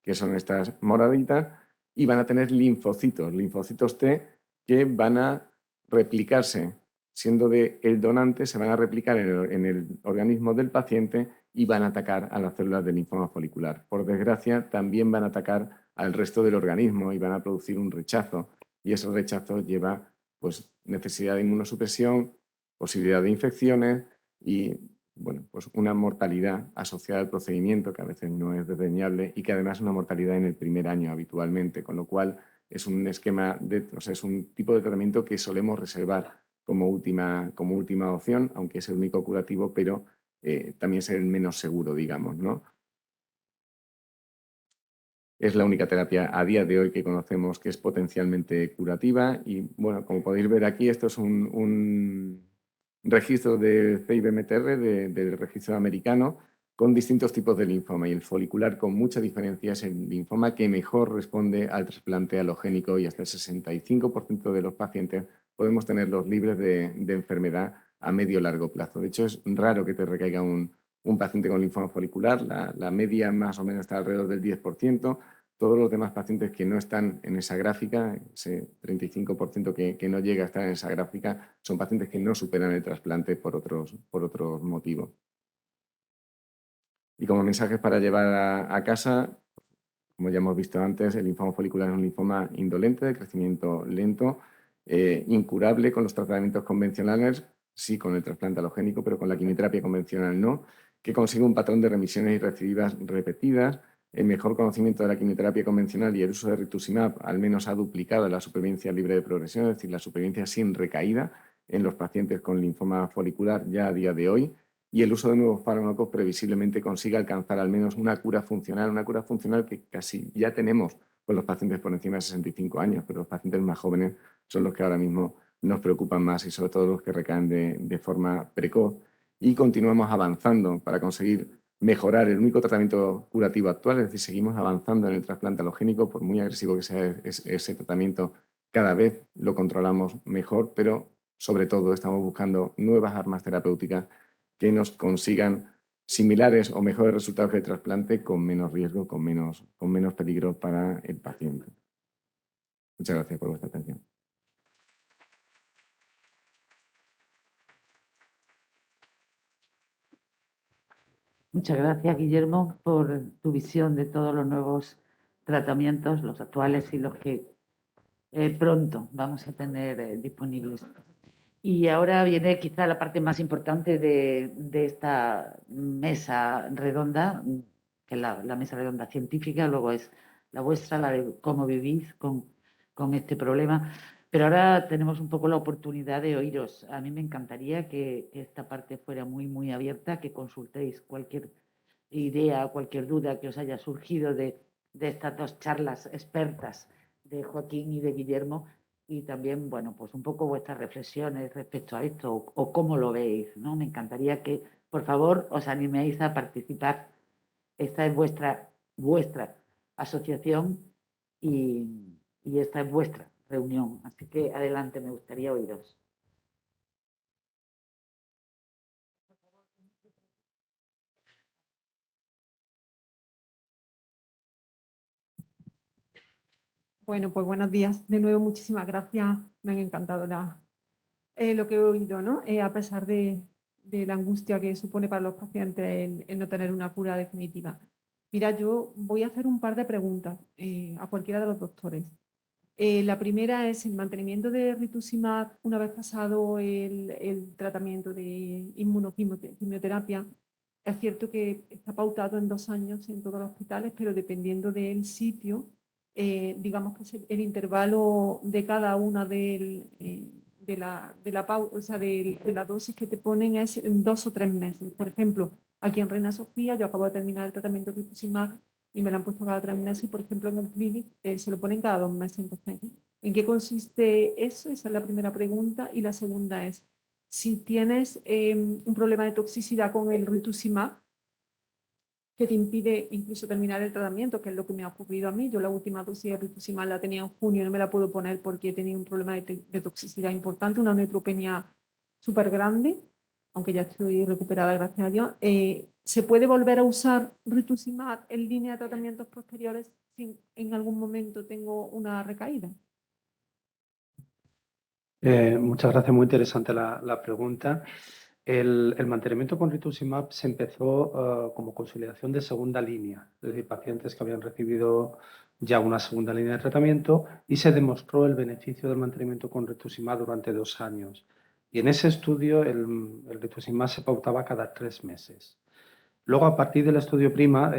que son estas moraditas, y van a tener linfocitos T, que van a replicarse siendo el donante, se van a replicar en el organismo del paciente y van a atacar a las células del linfoma folicular. Por desgracia, también van a atacar al resto del organismo y van a producir un rechazo. Y ese rechazo lleva pues, necesidad de inmunosupresión, posibilidad de infecciones y bueno, pues una mortalidad asociada al procedimiento que a veces no es desdeñable y que además es una mortalidad en el primer año habitualmente, con lo cual es un esquema, es un tipo de tratamiento que solemos reservar como última opción, aunque es el único curativo, pero también es el menos seguro, digamos, ¿no? Es la única terapia a día de hoy que conocemos que es potencialmente curativa y, bueno, como podéis ver aquí, esto es un registro de CIBMTR, del registro americano, con distintos tipos de linfoma y el folicular con mucha diferencia es el linfoma que mejor responde al trasplante alogénico y hasta el 65% de los pacientes podemos tenerlos libres de enfermedad a medio largo plazo. De hecho, es raro que te recaiga un paciente con linfoma folicular, la media más o menos está alrededor del 10%. Todos los demás pacientes que no están en esa gráfica, ese 35% que no llega a estar en esa gráfica, son pacientes que no superan el trasplante por otros motivos. Y como mensajes para llevar a casa, como ya hemos visto antes, el linfoma folicular es un linfoma indolente, de crecimiento lento, incurable con los tratamientos convencionales, sí con el trasplante alogénico, pero con la quimioterapia convencional no, que consigue un patrón de remisiones y recidivas repetidas. El mejor conocimiento de la quimioterapia convencional y el uso de rituximab al menos ha duplicado la supervivencia libre de progresión, es decir, la supervivencia sin recaída en los pacientes con linfoma folicular ya a día de hoy, y el uso de nuevos fármacos previsiblemente consiga alcanzar al menos una cura funcional que casi ya tenemos con los pacientes por encima de 65 años, pero los pacientes más jóvenes son los que ahora mismo nos preocupan más y sobre todo los que recaen de forma precoz. Y continuamos avanzando para conseguir mejorar el único tratamiento curativo actual, es decir, seguimos avanzando en el trasplante alogénico, por muy agresivo que sea ese tratamiento, cada vez lo controlamos mejor, pero sobre todo estamos buscando nuevas armas terapéuticas que nos consigan similares o mejores resultados que el trasplante con menos riesgo, con menos peligro para el paciente. Muchas gracias por vuestra atención. Muchas gracias, Guillermo, por tu visión de todos los nuevos tratamientos, los actuales y los que pronto vamos a tener disponibles. Y ahora viene quizá la parte más importante de esta mesa redonda, que es la mesa redonda científica, luego es la vuestra, la de cómo vivís con este problema. Pero ahora tenemos un poco la oportunidad de oíros. A mí me encantaría que esta parte fuera muy, muy abierta, que consultéis cualquier idea, cualquier duda que os haya surgido de estas dos charlas expertas de Joaquín y de Guillermo, y también, bueno, pues un poco vuestras reflexiones respecto a esto o cómo lo veis, ¿no? Me encantaría que, por favor, os animéis a participar. Esta es vuestra asociación y esta es vuestra reunión. Así que adelante, me gustaría oíros. Bueno, pues buenos días. De nuevo, muchísimas gracias. Me han encantado lo que he oído, ¿no? A pesar de la angustia que supone para los pacientes el no tener una cura definitiva. Mira, yo voy a hacer un par de preguntas a cualquiera de los doctores. La primera es el mantenimiento de rituximab una vez pasado el tratamiento de inmunoquimioterapia. Es cierto que está pautado en 2 años en todos los hospitales, pero dependiendo del sitio, digamos que el intervalo de cada una de la dosis que te ponen es en 2 o 3 meses. Por ejemplo, aquí en Reina Sofía yo acabo de terminar el tratamiento de rituximab y me lo han puesto cada 3 meses y, por ejemplo, en el clinic se lo ponen cada 2 meses. Entonces, ¿en qué consiste eso? Esa es la primera pregunta. Y la segunda es, si tienes un problema de toxicidad con el rituximab, que te impide incluso terminar el tratamiento, que es lo que me ha ocurrido a mí. Yo la última dosis de rituximab la tenía en junio y no me la puedo poner porque he tenido un problema de toxicidad importante, una neutropenia súper grande, aunque ya estoy recuperada, gracias a Dios. ¿Se puede volver a usar rituximab en línea de tratamientos posteriores si en algún momento tengo una recaída? Muchas gracias, muy interesante la pregunta. El mantenimiento con rituximab se empezó como consolidación de segunda línea, es decir, pacientes que habían recibido ya una segunda línea de tratamiento y se demostró el beneficio del mantenimiento con rituximab durante 2 años. Y en ese estudio el rituximab se pautaba cada 3 meses. Luego, a partir del estudio PRIMA,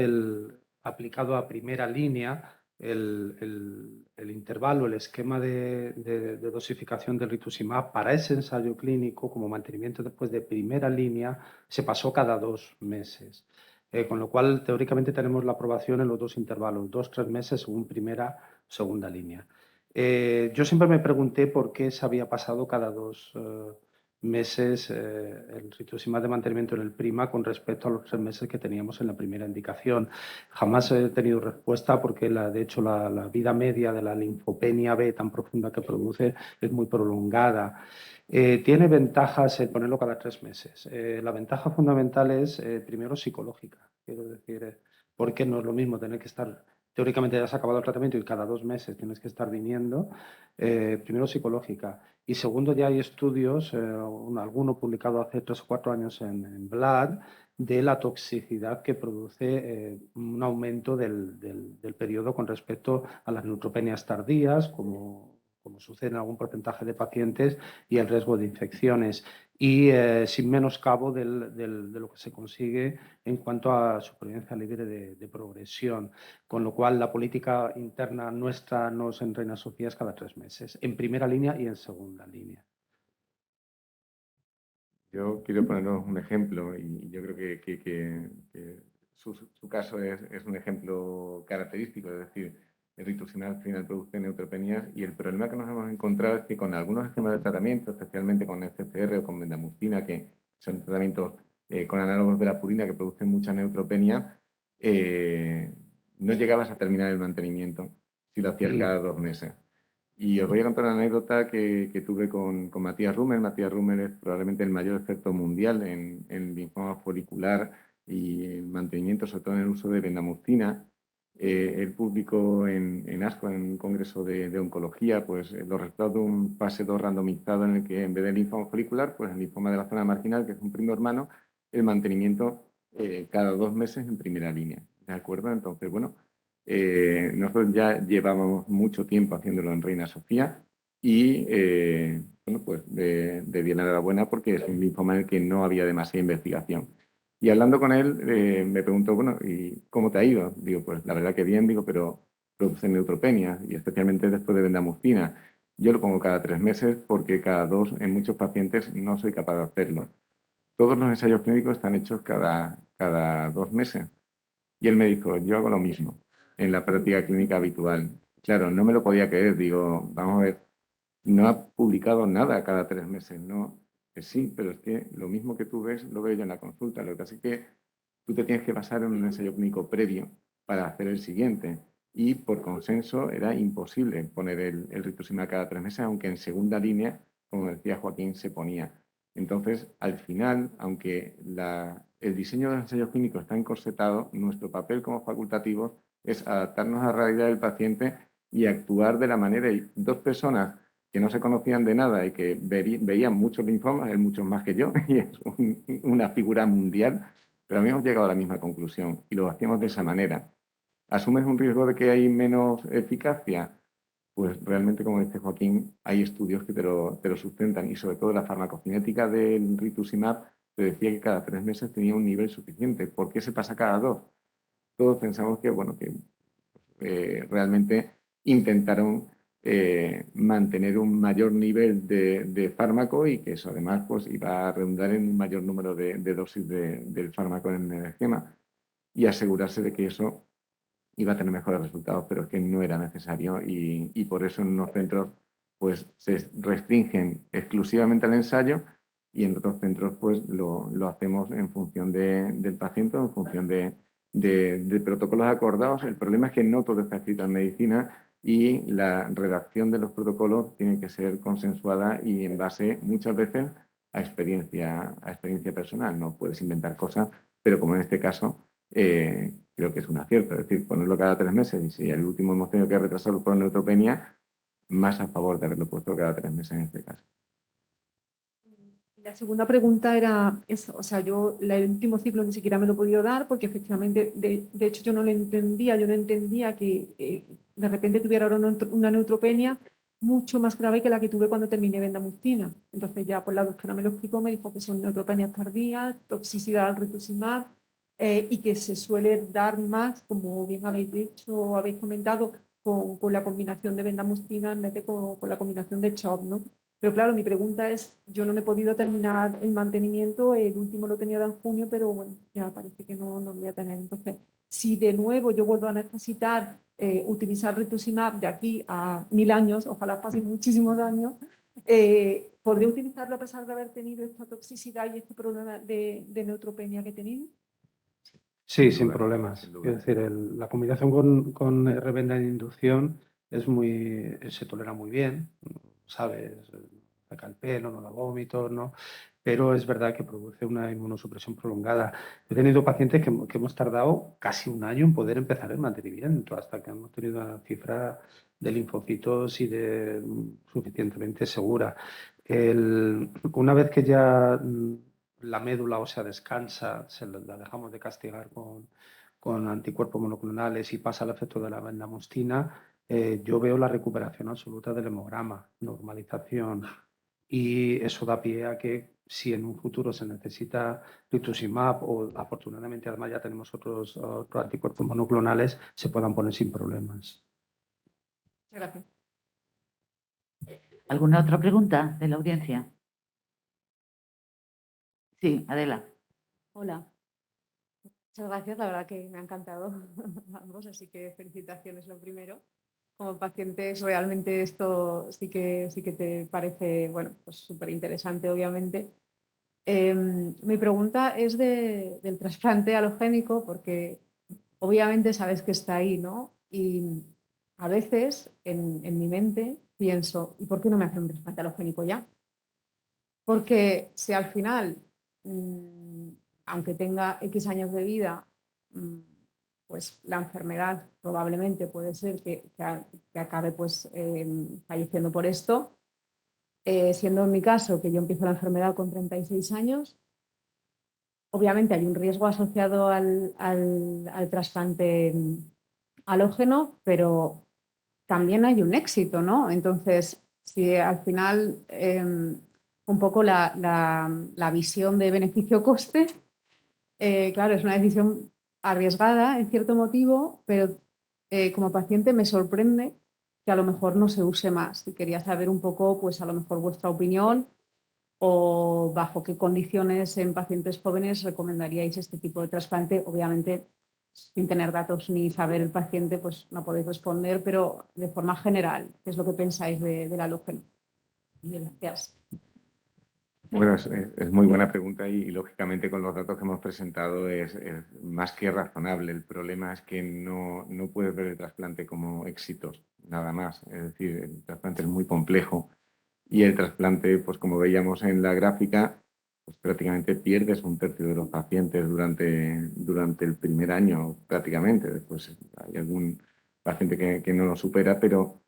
aplicado a primera línea, el intervalo, el esquema de dosificación del rituximab para ese ensayo clínico, como mantenimiento después de primera línea, se pasó cada 2 meses. Con lo cual, teóricamente, tenemos la aprobación en los 2 intervalos, 2-3 meses según primera, segunda línea. Yo siempre me pregunté por qué se había pasado cada 2 meses el rituximab de mantenimiento en el PRIMA con respecto a los 3 meses que teníamos en la primera indicación. Jamás he tenido respuesta porque, de hecho, la vida media de la linfopenia B tan profunda que produce es muy prolongada. Tiene ventajas el ponerlo cada 3 meses. La ventaja fundamental es, primero, psicológica. Quiero decir, porque no es lo mismo tener que estar, teóricamente ya has acabado el tratamiento y cada 2 meses tienes que estar viniendo. Primero, psicológica. Y segundo, ya hay estudios, alguno publicado hace 3 o 4 años en Blood, de la toxicidad que produce un aumento del periodo con respecto a las neutropenias tardías, como sucede en algún porcentaje de pacientes, y el riesgo de infecciones. Y sin menoscabo de lo que se consigue en cuanto a supervivencia libre de progresión. Con lo cual, la política interna nuestra en Reina Sofía es cada 3 meses, en primera línea y en segunda línea. Yo quiero poneros un ejemplo y yo creo que su caso es un ejemplo característico, es decir, el rituximab al final produce neutropenias y el problema que nos hemos encontrado es que con algunos esquemas de tratamiento, especialmente con el CCR o con bendamustina, que son tratamientos con análogos de la purina que producen mucha neutropenia, no llegabas a terminar el mantenimiento si lo hacías cada 2 meses. Y os voy a contar una anécdota que tuve con Matías Rummel. Matías Rummel es probablemente el mayor experto mundial en linfoma folicular y mantenimiento, sobre todo en el uso de bendamustina. Él publicó en ASCO, en un congreso de oncología, pues los resultados de un fase 2 randomizado en el que en vez del linfoma folicular, pues el linfoma de la zona marginal, que es un primo hermano, el mantenimiento cada 2 meses en primera línea. ¿De acuerdo? Entonces, bueno, nosotros ya llevábamos mucho tiempo haciéndolo en Reina Sofía y, bueno, pues de bien enhorabuena porque es un linfoma en el que no había demasiada investigación. Y hablando con él, me preguntó, bueno, ¿y cómo te ha ido? Digo, pues la verdad que bien, digo, pero produce neutropenia y especialmente después de bendamustina. Yo lo pongo cada 3 meses porque cada 2 en muchos pacientes no soy capaz de hacerlo. Todos los ensayos clínicos están hechos cada 2 meses. Y él me dijo, yo hago lo mismo en la práctica clínica habitual. Claro, no me lo podía creer. Digo, vamos a ver, no ha publicado nada cada 3 meses, ¿no? Que sí, pero es que lo mismo que tú ves lo veo yo en la consulta. Lo que pasa es que tú te tienes que basar en un ensayo clínico previo para hacer el siguiente. Y por consenso era imposible poner el rituximab cada 3 meses, aunque en segunda línea, como decía Joaquín, se ponía. Entonces, al final, aunque el diseño de los ensayos clínicos está encorsetado, nuestro papel como facultativos es adaptarnos a la realidad del paciente y actuar de la manera. Y 2 personas que no se conocían de nada y que veían muchos linfomas, él muchos más que yo, y es una figura mundial, pero habíamos llegado a la misma conclusión y lo hacíamos de esa manera. ¿Asumes un riesgo de que hay menos eficacia? Pues realmente, como dice Joaquín, hay estudios que te lo sustentan y sobre todo la farmacocinética del rituximab te decía que cada 3 meses tenía un nivel suficiente. ¿Por qué se pasa cada 2? Todos pensamos que, bueno, que realmente intentaron mantener un mayor nivel de fármaco y que eso además pues, iba a redundar en un mayor número de dosis del fármaco en el esquema y asegurarse de que eso iba a tener mejores resultados, pero es que no era necesario y por eso en unos centros pues se restringen exclusivamente al ensayo y en otros centros pues lo hacemos en función del paciente, en función de protocolos acordados. El problema es que no todo está escrito en medicina y la redacción de los protocolos tiene que ser consensuada y en base muchas veces a experiencia personal. No puedes inventar cosas, pero como en este caso, creo que es un acierto. Es decir, ponerlo cada 3 meses y si el último hemos tenido que retrasarlo por neutropenia, más a favor de haberlo puesto cada 3 meses en este caso. La segunda pregunta era eso, o sea, yo el último ciclo ni siquiera me lo he podido dar porque efectivamente, de hecho yo no lo entendía, yo no entendía que de repente tuviera ahora una neutropenia mucho más grave que la que tuve cuando terminé bendamustine. Entonces ya pues la doctora me lo explicó, me dijo que son neutropenias tardías, toxicidad al rituximab y que se suele dar más, como bien habéis dicho o habéis comentado, con la combinación de bendamustine en vez de con la combinación de CHOP, ¿no? Pero claro, mi pregunta es, yo no me he podido terminar el mantenimiento, el último lo tenía en junio, pero bueno, ya parece que no lo voy a tener. Entonces, si de nuevo yo vuelvo a necesitar utilizar rituximab de aquí a 1000 años, ojalá pasen muchísimos años, ¿podré utilizarlo a pesar de haber tenido esta toxicidad y este problema de neutropenia que he tenido? Sí, Sin sin duda, problemas. sin Es duda. decir, la combinación con revenda en inducción se tolera muy bien, ¿sabes? Saca el pelo, no da vómitos, ¿no? Pero es verdad que produce una inmunosupresión prolongada. He tenido pacientes que hemos tardado casi un año en poder empezar el mantenimiento, hasta que hemos tenido una cifra de linfocitos suficientemente segura. Una vez que ya la médula ósea descansa, la dejamos de castigar con anticuerpos monoclonales y pasa el efecto de la bendamustine, yo veo la recuperación absoluta del hemograma, normalización, y eso da pie a que si en un futuro se necesita rituximab o afortunadamente además ya tenemos otros anticuerpos monoclonales, se puedan poner sin problemas. Gracias. ¿Alguna otra pregunta de la audiencia? Sí, Adela. Hola, muchas gracias, la verdad que me ha encantado ambos, así que felicitaciones lo primero. Como pacientes realmente esto sí que te parece, bueno, pues súper interesante obviamente. Mi pregunta es del trasplante halogénico porque obviamente sabes que está ahí, ¿no? Y a veces en mi mente pienso, ¿y por qué no me hacen un trasplante halogénico ya? Porque si al final, mm, aunque tenga X años de vida, mm, pues la enfermedad probablemente puede ser que acabe pues, falleciendo por esto. Siendo en mi caso que yo empiezo la enfermedad con 36 años, obviamente hay un riesgo asociado al trasplante halógeno, pero también hay un éxito, ¿no? Entonces, si al final un poco la visión de beneficio-coste, claro, es una decisión arriesgada en cierto motivo, pero como paciente me sorprende que a lo mejor no se use más. Y quería saber un poco, pues a lo mejor vuestra opinión o bajo qué condiciones en pacientes jóvenes recomendaríais este tipo de trasplante. Obviamente, sin tener datos ni saber el paciente, pues no podéis responder, pero de forma general, ¿qué es lo que pensáis del halógeno? Gracias. Bueno, es muy buena pregunta y, lógicamente con los datos que hemos presentado es más que razonable. El problema es que no puedes ver el trasplante como éxitos, nada más. Es decir, el trasplante es muy complejo y el trasplante, pues como veíamos en la gráfica, pues prácticamente pierdes un tercio de los pacientes durante el primer año, prácticamente. Después hay algún paciente que no lo supera, pero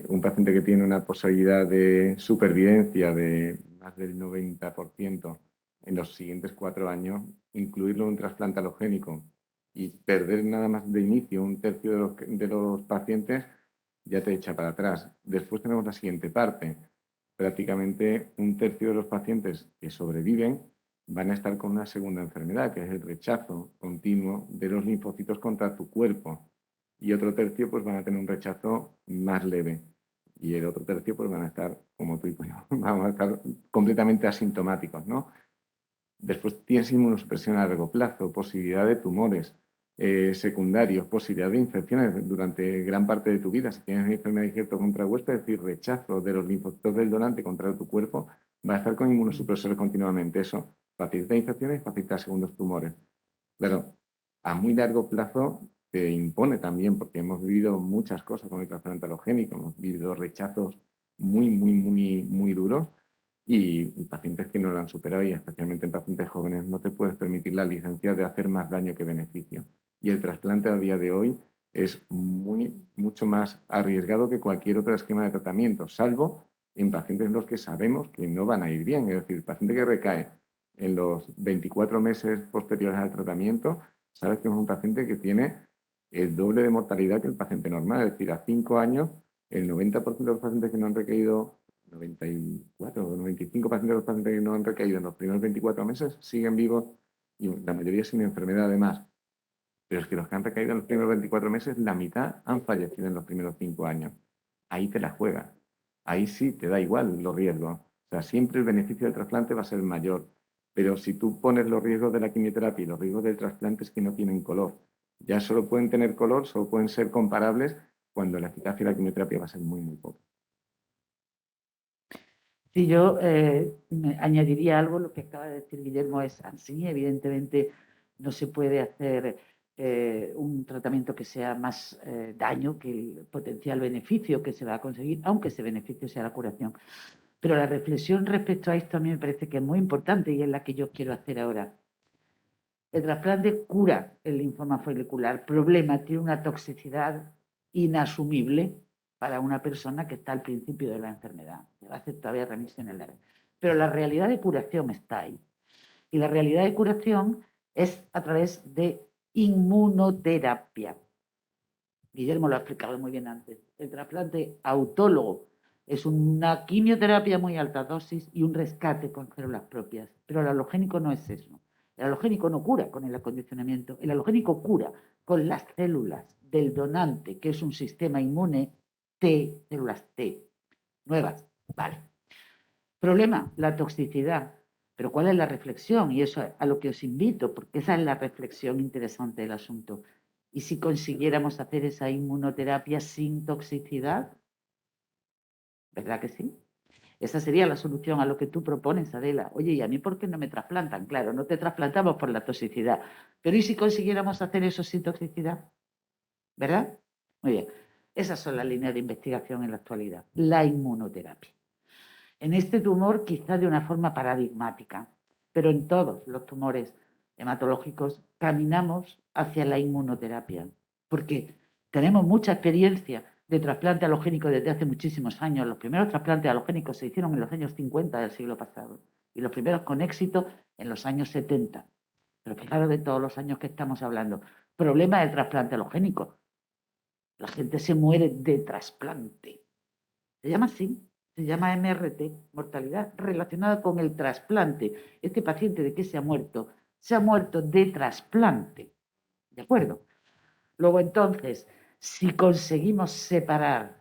un paciente que tiene una posibilidad de supervivencia de más del 90% en los siguientes 4 años, incluirlo en un trasplante halogénico y perder nada más de inicio un tercio de los pacientes, ya te echa para atrás. Después tenemos la siguiente parte. Prácticamente un tercio de los pacientes que sobreviven van a estar con una segunda enfermedad, que es el rechazo continuo de los linfocitos contra tu cuerpo. Y otro tercio pues van a tener un rechazo más leve. Y el otro tercio pues van a estar, como tú y yo, vamos a estar completamente asintomáticos, ¿no? Después tienes inmunosupresión a largo plazo, posibilidad de tumores secundarios, posibilidad de infecciones durante gran parte de tu vida. Si tienes enfermedad de contra huésped, es decir, rechazo de los linfocitos del donante contra tu cuerpo, va a estar con inmunosupresores continuamente. Eso facilita infecciones y facilita segundos tumores. Claro, a muy largo plazo te impone también, porque hemos vivido muchas cosas con el trasplante halogénico, hemos vivido rechazos muy duros y pacientes que no lo han superado, y especialmente en pacientes jóvenes no te puedes permitir la licencia de hacer más daño que beneficio. Y el trasplante a día de hoy es mucho más arriesgado que cualquier otro esquema de tratamiento, salvo en pacientes en los que sabemos que no van a ir bien. Es decir, el paciente que recae en los 24 meses posteriores al tratamiento, sabes que es un paciente que tiene el doble de mortalidad que el paciente normal. Es decir, a 5 años, el 90% de los pacientes que no han recaído, 94 o 95 pacientes de los pacientes que no han recaído en los primeros 24 meses siguen vivos y la mayoría sin enfermedad además. Pero es que los que han recaído en los primeros 24 meses, la mitad han fallecido en los primeros 5 años. Ahí te la juegas. Ahí sí te da igual los riesgos. O sea, siempre el beneficio del trasplante va a ser mayor. Pero si tú pones los riesgos de la quimioterapia y los riesgos del trasplante es que no tienen color. Ya solo pueden tener color, solo pueden ser comparables cuando la eficacia de la quimioterapia va a ser muy poca. Si yo me añadiría algo, lo que acaba de decir Guillermo es así, evidentemente no se puede hacer un tratamiento que sea más daño que el potencial beneficio que se va a conseguir, aunque ese beneficio sea la curación. Pero la reflexión respecto a esto a mí me parece que es muy importante y es la que yo quiero hacer ahora. El trasplante cura el linfoma folicular. Problema, tiene una toxicidad inasumible para una persona que está al principio de la enfermedad. Va a hacer todavía remisiones largas. Pero la realidad de curación está ahí. Y la realidad de curación es a través de inmunoterapia. Guillermo lo ha explicado muy bien antes. El trasplante autólogo es una quimioterapia muy alta dosis y un rescate con células propias. Pero el halogénico no es eso. El halogénico no cura con el acondicionamiento. El halogénico cura con las células del donante, que es un sistema inmune T, células T, nuevas. Vale. Problema, la toxicidad. Pero ¿cuál es la reflexión? Y eso a lo que os invito, porque esa es la reflexión interesante del asunto. ¿Y si consiguiéramos hacer esa inmunoterapia sin toxicidad? ¿Verdad que sí? Esa sería la solución a lo que tú propones, Adela. Oye, ¿y a mí por qué no me trasplantan? Claro, no te trasplantamos por la toxicidad. Pero ¿y si consiguiéramos hacer eso sin toxicidad? ¿Verdad? Muy bien. Esas son las líneas de investigación en la actualidad. La inmunoterapia. En este tumor quizá de una forma paradigmática, pero en todos los tumores hematológicos caminamos hacia la inmunoterapia, porque tenemos mucha experiencia de trasplante halogénico desde hace muchísimos años. Los primeros trasplantes halogénicos se hicieron en los años 50 del siglo pasado y los primeros con éxito en los años 70. Pero fijaros de todos los años que estamos hablando. Problema del trasplante halogénico. La gente se muere de trasplante. Se llama así. Se llama MRT, mortalidad relacionada con el trasplante. Este paciente, ¿de qué se ha muerto? Se ha muerto de trasplante. ¿De acuerdo? Luego, entonces, si conseguimos separar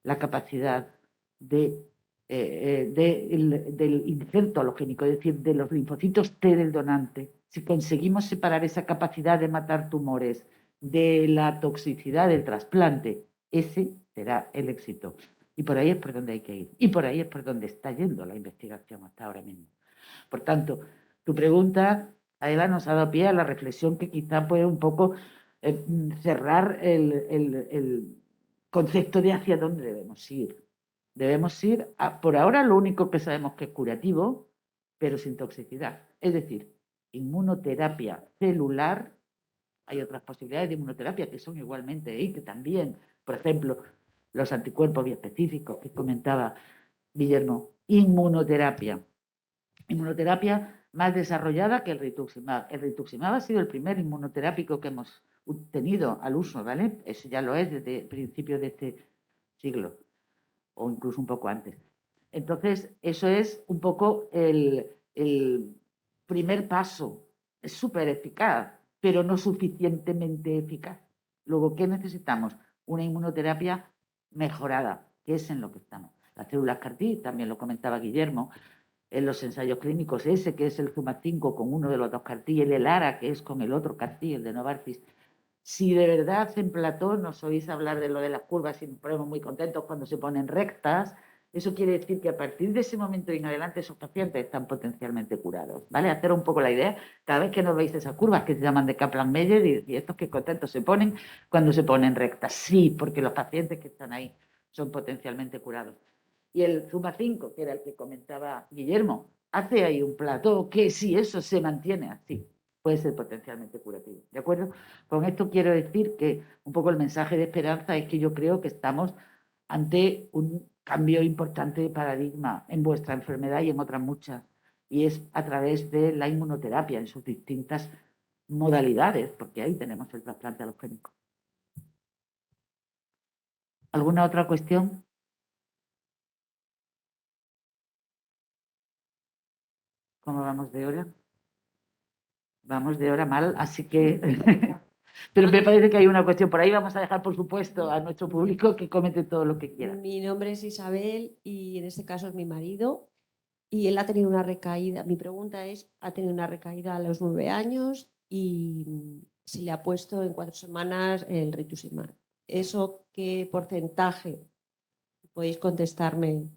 la capacidad del injerto halogénico, es decir, de los linfocitos T del donante, si conseguimos separar esa capacidad de matar tumores de la toxicidad del trasplante, ese será el éxito. Y por ahí es por donde hay que ir. Y por ahí es por donde está yendo la investigación hasta ahora mismo. Por tanto, tu pregunta, Adela, nos ha dado pie a la reflexión que quizá puede un poco cerrar el concepto de hacia dónde debemos ir. Debemos ir por ahora lo único que sabemos que es curativo, pero sin toxicidad. Es decir, inmunoterapia celular. Hay otras posibilidades de inmunoterapia que son igualmente y que también, por ejemplo, los anticuerpos biespecíficos que comentaba Guillermo, inmunoterapia. Inmunoterapia más desarrollada que el rituximab. El rituximab ha sido el primer inmunoterápico que hemos tenido al uso, ¿vale? Eso ya lo es desde principios de este siglo, o incluso un poco antes. Entonces, eso es un poco el primer paso. Es súper eficaz, pero no suficientemente eficaz. Luego, ¿qué necesitamos? Una inmunoterapia mejorada, que es en lo que estamos. Las células CAR-T, también lo comentaba Guillermo, en los ensayos clínicos ese, que es el ZUMA-5 con uno de los dos CAR-T, y el ELARA, que es con el otro CAR-T, el de Novartis. Si de verdad en plató nos oís hablar de lo de las curvas y nos ponemos muy contentos cuando se ponen rectas, eso quiere decir que a partir de ese momento en adelante esos pacientes están potencialmente curados, ¿vale? Hacer un poco la idea, cada vez que nos veis esas curvas que se llaman de Kaplan-Meier y estos que contentos se ponen cuando se ponen rectas. Sí, porque los pacientes que están ahí son potencialmente curados. Y el ZUMA-5, que era el que comentaba Guillermo, hace ahí un plató que si eso se mantiene así, puede ser potencialmente curativo. ¿De acuerdo? Con esto quiero decir que un poco el mensaje de esperanza es que yo creo que estamos ante un cambio importante de paradigma en vuestra enfermedad y en otras muchas, y es a través de la inmunoterapia en sus distintas modalidades, porque ahí tenemos el trasplante alogénico. ¿Alguna otra cuestión? ¿Cómo vamos de hora? Vamos de hora mal, así que... Pero me parece que hay una cuestión por ahí. Vamos a dejar, por supuesto, a nuestro público que comente todo lo que quiera. Mi nombre es Isabel y en este caso es mi marido y él ha tenido una recaída. Mi pregunta es, ha tenido una recaída a los 9 años y se le ha puesto en 4 semanas el rituximab. ¿Eso qué porcentaje, podéis contestarme,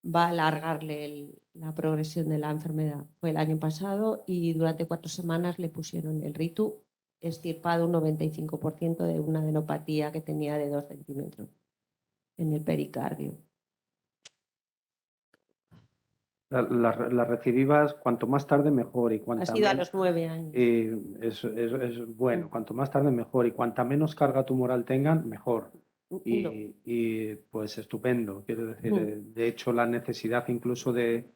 va a alargarle la progresión de la enfermedad? Fue el año pasado y durante 4 semanas le pusieron el ritu, extirpado un 95% de una adenopatía que tenía de 2 centímetros en el pericardio. Las recidivas, cuanto más tarde mejor. Y Ha sido a los 9 años. Es bueno, cuanto más tarde mejor. Y cuanta menos carga tumoral tengan, mejor. Y pues estupendo. Quiero decir, de hecho, la necesidad incluso de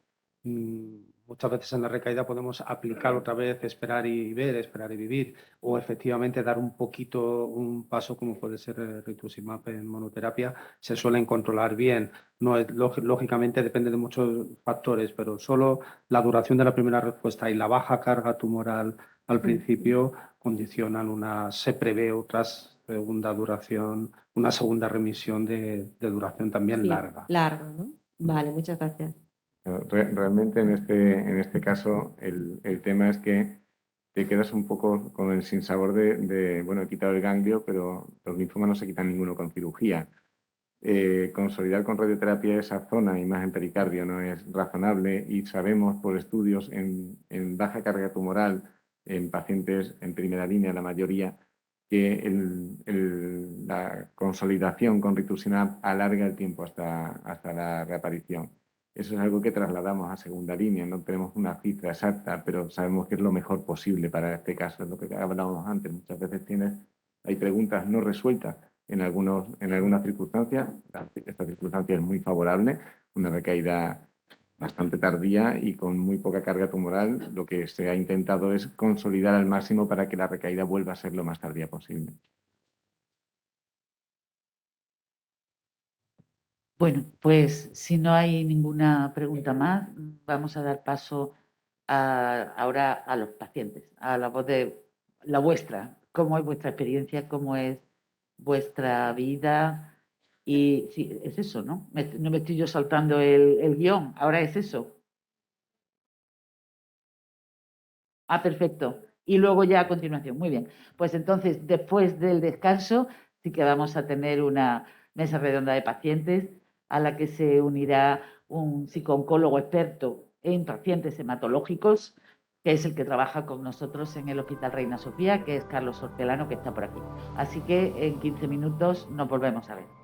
muchas veces en la recaída podemos aplicar otra vez esperar y ver, esperar y vivir, o efectivamente dar un poquito, un paso como puede ser el rituximab en monoterapia, se suelen controlar bien. No es, lógicamente depende de muchos factores, pero solo la duración de la primera respuesta y la baja carga tumoral al principio condicionan se prevé otras segunda duración, una segunda remisión de duración también Sí, larga. Larga, ¿no? Vale, muchas gracias. Realmente en este caso el tema es que te quedas un poco con el sinsabor bueno, he quitado el ganglio, pero los linfomas no se quitan ninguno con cirugía. Consolidar con radioterapia esa zona y más en pericardio no es razonable y sabemos por estudios en baja carga tumoral en pacientes en primera línea, la mayoría, que la consolidación con rituximab alarga el tiempo hasta la reaparición. Eso es algo que trasladamos a segunda línea, no tenemos una cifra exacta, pero sabemos que es lo mejor posible para este caso, es lo que hablábamos antes. Muchas veces hay preguntas no resueltas en algunas circunstancias. Esta circunstancia es muy favorable, una recaída bastante tardía y con muy poca carga tumoral. Lo que se ha intentado es consolidar al máximo para que la recaída vuelva a ser lo más tardía posible. Bueno, pues si no hay ninguna pregunta más, vamos a dar paso ahora a los pacientes, a la voz de la vuestra. ¿Cómo es vuestra experiencia? ¿Cómo es vuestra vida? Y sí, es eso, ¿no? No me estoy yo saltando el guión, ahora es eso. Ah, perfecto. Y luego ya a continuación. Muy bien. Pues entonces, después del descanso, sí que vamos a tener una mesa redonda de pacientes a la que se unirá un psicooncólogo experto en pacientes hematológicos, que es el que trabaja con nosotros en el Hospital Reina Sofía, que es Carlos Hortelano, que está por aquí. Así que en 15 minutos nos volvemos a ver.